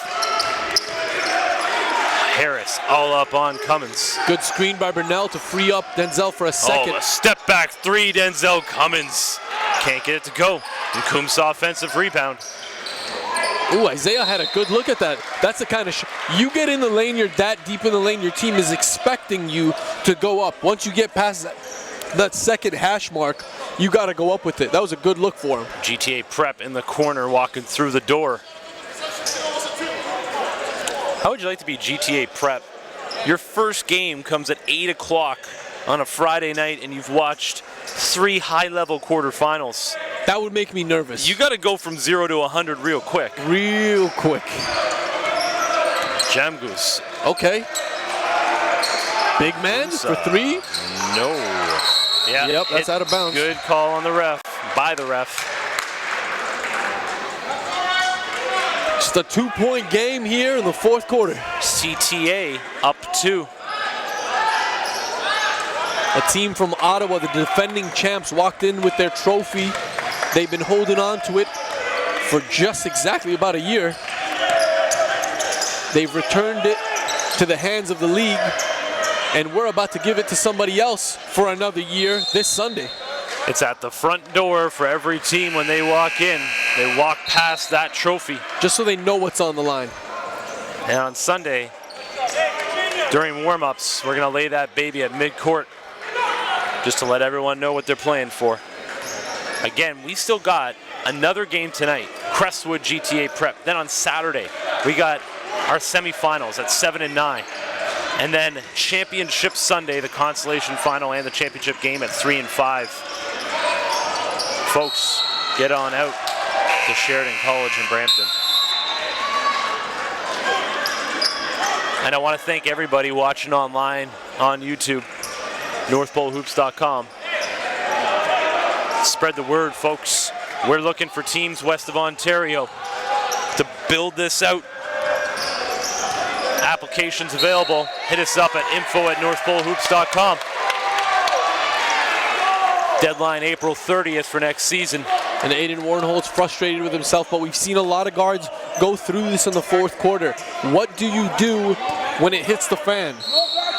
Harris all up on Cummins. Good screen by Brunel to free up Denzel for a second. Oh, a step back 3, Denzel Cummins. Can't get it to go. And Kumsa offensive rebound. Ooh, Isaiah had a good look at that. That's the kind of you get in the lane, you're that deep in the lane, your team is expecting you to go up. Once you get past that second hash mark, you got to go up with it. That was a good look for him. GTA Prep in the corner walking through the door. How would you like to be GTA Prep? Your first game comes at 8 o'clock on a Friday night and you've watched 3 high-level quarterfinals. That would make me nervous. You got to go from 0 to 100 real quick. Real quick. Jamgoose. Okay. Big man for 3? No. Yeah, yep, that's out of bounds. Good call on the ref, by the ref. Just a 2-point game here in the fourth quarter. CTA up 2. A team from Ottawa, the defending champs, walked in with their trophy. They've been holding on to it for just exactly about a year. They've returned it to the hands of the league, and we're about to give it to somebody else for another year this Sunday. It's at the front door for every team when they walk in. They walk past that trophy. Just so they know what's on the line. And on Sunday, during warm-ups, we're going to lay that baby at midcourt just to let everyone know what they're playing for. Again, we still got another game tonight, Crestwood GTA Prep. Then on Saturday, we got our semifinals at 7 and 9. And then Championship Sunday, the consolation final and the championship game at 3 and 5. Folks, get on out to Sheridan College in Brampton. And I want to thank everybody watching online on YouTube, NorthPoleHoops.com. Spread the word, folks. We're looking for teams west of Ontario to build this out. Applications available. Hit us up at info@NorthPoleHoops.com. Deadline April 30th for next season. And Aiden Warnholt's frustrated with himself, but we've seen a lot of guards go through this in the fourth quarter. What do you do when it hits the fan?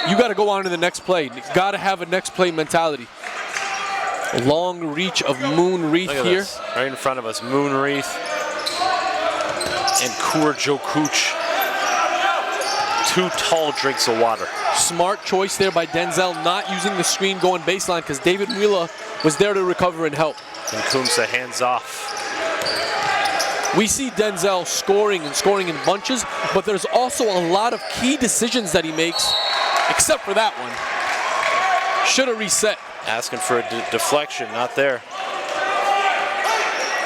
You got to go on to the next play. You got to have a next play mentality. A long reach of Moon Reith here. This, right in front of us, Moon Reith and Kur Jokuch. 2 tall drinks of water. Smart choice there by Denzel, not using the screen going baseline because David Wheeler was there to recover and help. And Kumsa hands off. We see Denzel scoring in bunches, but there's also a lot of key decisions that he makes, except for that one. Should have reset. Asking for a deflection, not there.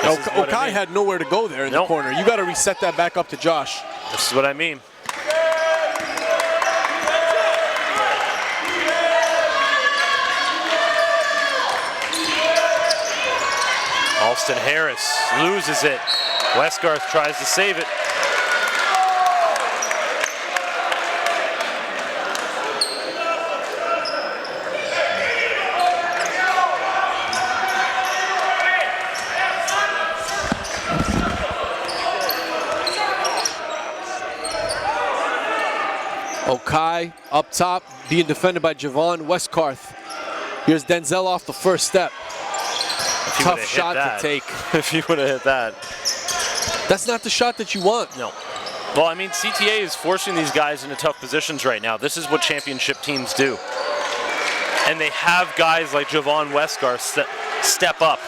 Okai had nowhere to go there in the corner. You got to reset that back up to Josh. This is what I mean. Alston Harris loses it. Westgarth tries to save it. Okai up top, being defended by Javon Westgarth. Here's Denzel off the first step. Tough shot to take. If you would have hit that. That's not the shot that you want. No. Well, I mean, CTA is forcing these guys into tough positions right now. This is what championship teams do. And they have guys like Javon Westgarth step up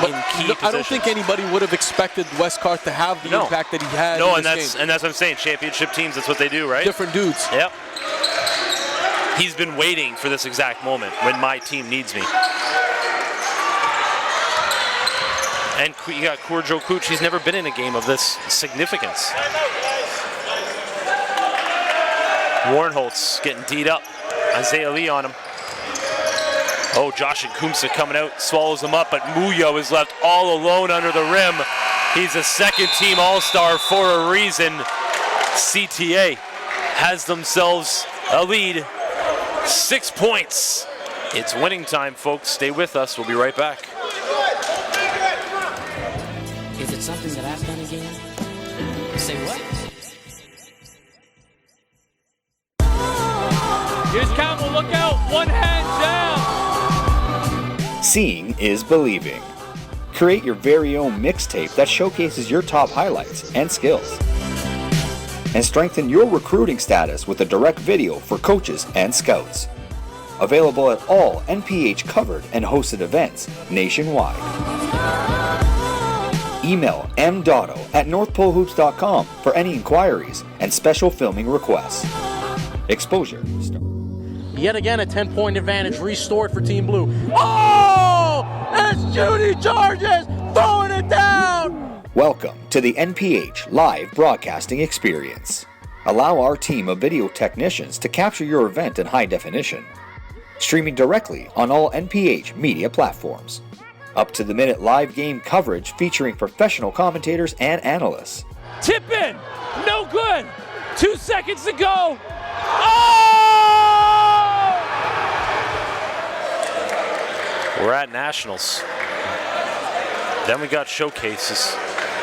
in key positions. I don't think anybody would have expected Westgarth to have the impact that he had in this game. And that's what I'm saying. Championship teams, that's what they do, right? Different dudes. Yep. He's been waiting for this exact moment when my team needs me. And you got Kur Jokuch. He's never been in a game of this significance. Warnholtz getting D'd up. Isaiah Lee on him. Oh, Josh and Kumsa coming out, swallows him up, but Muyo is left all alone under the rim. He's a second-team All-Star for a reason. CTA has themselves a lead. 6 points. It's winning time, folks. Stay with us. We'll be right back. Is it something that I've done again? Say what? Here's Campbell, look out, one hand down. Seeing is believing. Create your very own mixtape that showcases your top highlights and skills. And strengthen your recruiting status with a direct video for coaches and scouts. Available at all NPH covered and hosted events nationwide. Email m.dotto@northpolehoops.com for any inquiries and special filming requests. Exposure. Yet again, a 10-point advantage restored for Team Blue. Oh! It's Judy Charges throwing it down! Welcome to the NPH live broadcasting experience. Allow our team of video technicians to capture your event in high definition. Streaming directly on all NPH media platforms. Up-to-the-minute live game coverage featuring professional commentators and analysts. Tip in, no good. 2 seconds to go. Oh! We're at Nationals. Then we got showcases.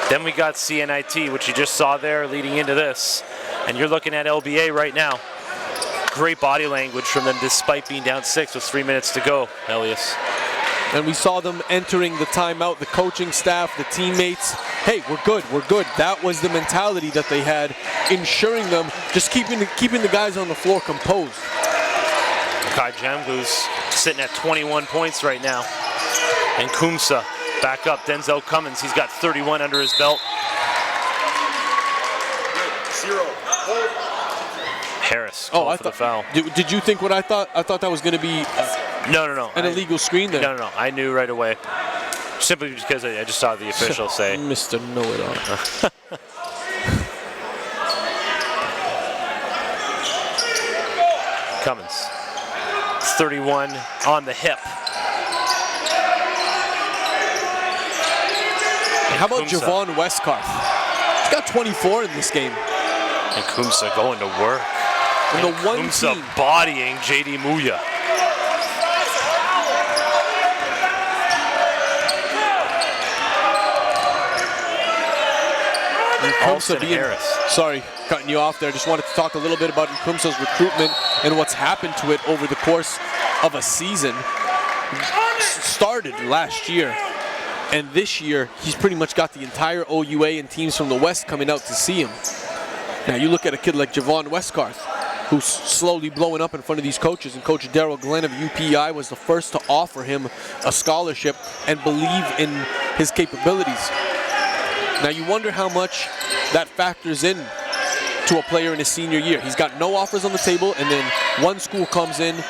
Then we got CNIT, which you just saw there leading into this. And you're looking at LBA right now. Great body language from them despite being down 6 with 3 minutes to go, Elias. And we saw them entering the timeout, the coaching staff, the teammates. Hey, we're good, we're good. That was the mentality that they had, ensuring them, just keeping the guys on the floor composed. Kai Jamgu's sitting at 21 points right now. And Kumsa back up, Denzel Cummins, he's got 31 under his belt. Harris called for the foul. Did you think what I thought? I thought that was going to be no. an illegal screen there. No. I knew right away. Simply because I just saw the official say. Mr. Know-It-All. Cummins. 31 on the hip. How about Javon Westcarth? He's got 24 in this game. And Kumsa going to work. And the one Kumsa team bodying JD Muya. Kumsa sorry, cutting you off there. Just wanted to talk a little bit about Kumsa's recruitment and what's happened to it over the course of a season. Started last year, and this year he's pretty much got the entire OUA and teams from the West coming out to see him. Now you look at a kid like Javon Westcarth, who's slowly blowing up in front of these coaches, and Coach Darrell Glenn of UPI was the first to offer him a scholarship and believe in his capabilities. Now you wonder how much that factors in to a player in his senior year. He's got no offers on the table, and then one school comes in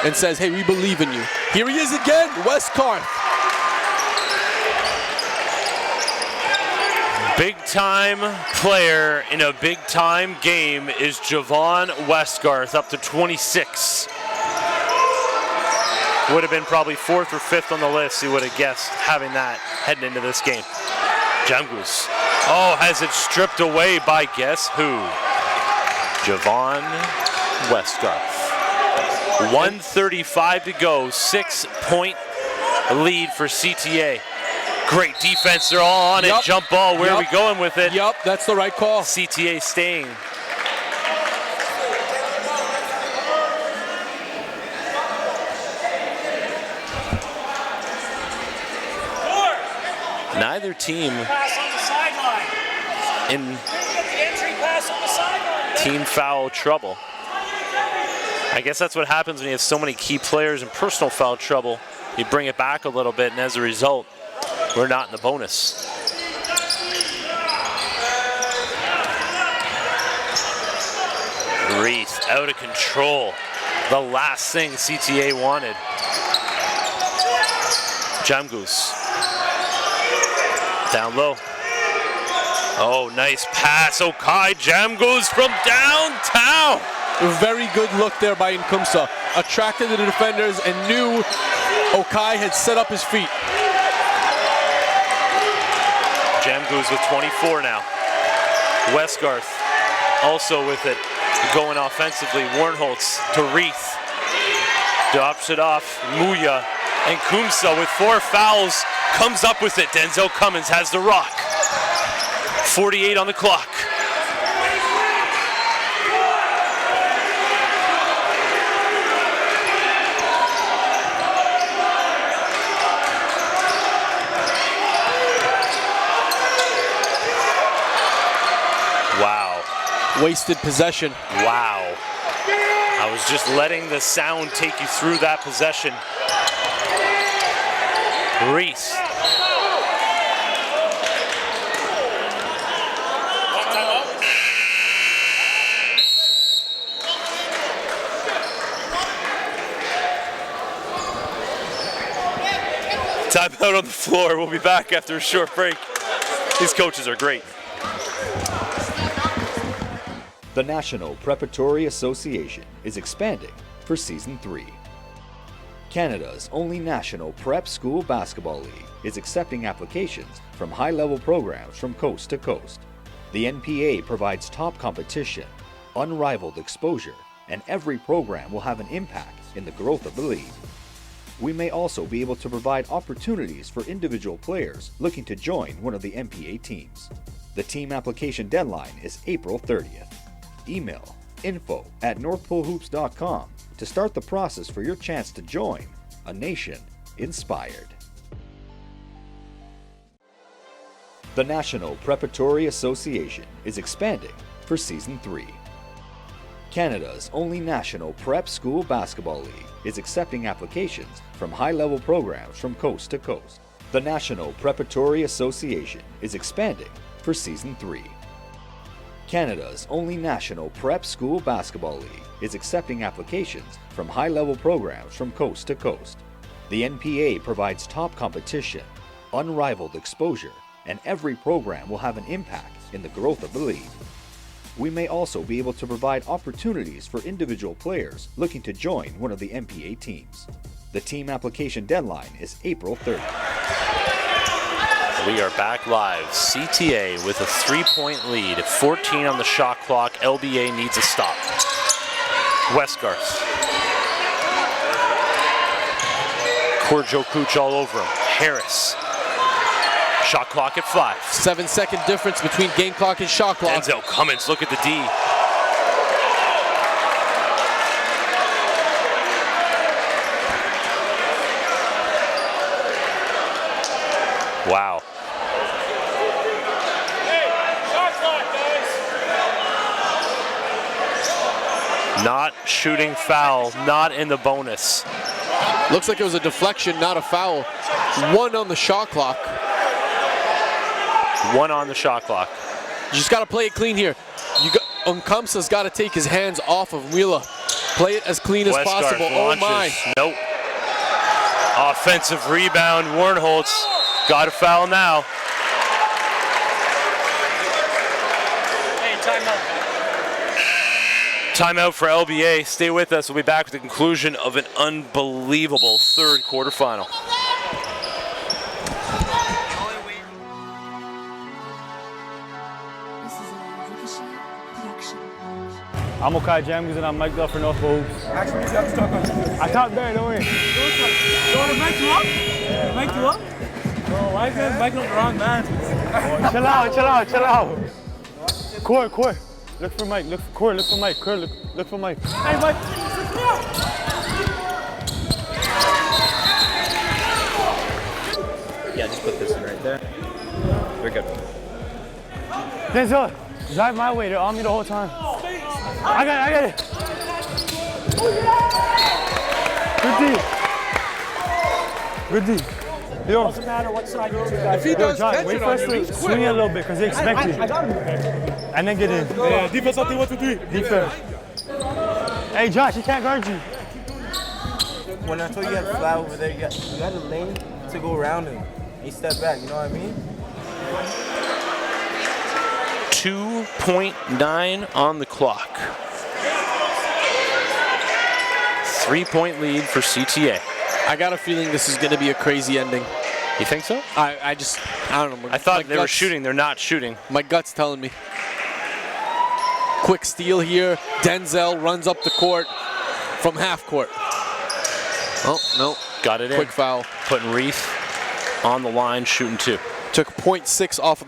and says, hey, we believe in you. Here he is again, Westcarth. Big-time player in a big-time game is Javon Westcarth, up to 26. Would have been probably 4th or 5th on the list, you would have guessed, having that heading into this game. Jamgus. Oh, has it stripped away by guess who? Javon Westcarth. 1:35 to go, 6-point lead for CTA. Great defense, they're all on it. Jump ball, where are we going with it? Yep, that's the right call. CTA staying. Neither team in team foul trouble. I guess that's what happens when you have so many key players in personal foul trouble. You bring it back a little bit, and as a result, we're not in the bonus. Reith out of control. The last thing CTA wanted. Jamgus. Down low. Oh, nice pass. Okai Jamgus from downtown. A very good look there by Nkumsa. Attracted the defenders and knew Okai had set up his feet. Jamgus with 24 now. Westgarth also with it, going offensively. Warnholtz to Reith. Drops it off. Muya and Kumsa with 4 fouls comes up with it. Denzel Cummins has the rock. 48 on the clock. wasted possession. Wow. I was just letting the sound take you through that possession. Reese. Timeout on the floor. We'll be back after a short break. These coaches are great. The National Preparatory Association is expanding for Season 3. Canada's only national prep school basketball league is accepting applications from high-level programs from coast to coast. The NPA provides top competition, unrivaled exposure, and every program will have an impact in the growth of the league. We may also be able to provide opportunities for individual players looking to join one of the NPA teams. The team application deadline is April 30th. Email info@northpolehoops.com to start the process for your chance to join a nation inspired. The National Preparatory Association is expanding for Season 3. Canada's only national prep school basketball league is accepting applications from high-level programs from coast to coast. The National Preparatory Association is expanding for Season 3. Canada's only national prep school basketball league is accepting applications from high-level programs from coast to coast. The NPA provides top competition, unrivaled exposure, and every program will have an impact in the growth of the league. We may also be able to provide opportunities for individual players looking to join one of the NPA teams. The team application deadline is April 30th. We are back live. CTA with a 3-point lead. 14 on the shot clock. LBA needs a stop. Westgarth. Korjo Kuch all over him. Harris. Shot clock at 5. 7-second difference between game clock and shot clock. Denzel Cummins, look at the D. Wow. Hey, shot clock, guys. Not shooting foul, not in the bonus. Looks like it was a deflection, not a foul. 1 on the shot clock. 1 on the shot clock. You just got to play it clean here. Kamsa's got to take his hands off of Wheeler. Play it as clean as possible. Oh my. Nope. Offensive rebound. Warnholtz got a foul now. Hey, timeout. Timeout for LBA. Stay with us. We'll be back with the conclusion of an unbelievable third quarterfinal. I'm Okai James and I'm mic'd up for North Pole Hoops. Actually, you got stuck on you. I talked there, don't worry. You want to mic you up? Yeah. Mic you up? No, why is that mic up the wrong man? Oh, chill out. Core. Look for Mike, look for Mike. Look for Mike. Hey, Mike. Yeah, just put this in right there. We're good. Denzel, drive my way. They're on me the whole time. I got it. Good D. Yo. Doesn't matter what side you two guys. If he does, John, wait for us to swing it a little bit because they expect you. I got him. And then get in. Yeah, defense on 1, 2, 3. Defense. Hey, Josh, he can't guard you. When I told you had to fly over there, you got a lane to go around him. He stepped back, you know what I mean? 2.9 on the clock. 3-point lead for CTA. I got a feeling this is going to be a crazy ending. You think so? I don't know. I thought they were shooting. They're not shooting. My gut's telling me. Quick steal here. Denzel runs up the court from half court. Oh, no. Got it in. Quick foul. Putting Reese on the line, shooting 2. Took 0.6 off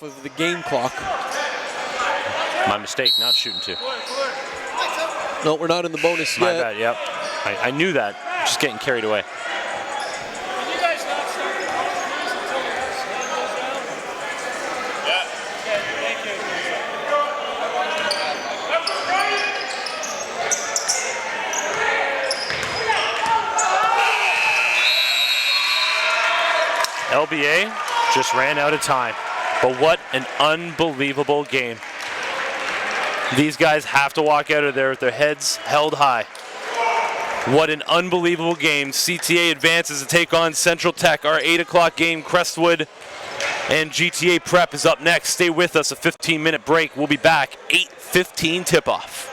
of the game clock. My mistake, not shooting 2. No, we're not in the bonus My yet. bad, yep. I knew that. Just getting carried away. Can you guys not start the ball, please, until the sun goes down? Yeah. Okay, thank you. LBA just ran out of time. But what an unbelievable game. These guys have to walk out of there with their heads held high. What an unbelievable game. CTA advances to take on Central Tech. Our 8 o'clock game, Crestwood and GTA Prep is up next. Stay with us, a 15-minute break. We'll be back, 8:15 tip-off.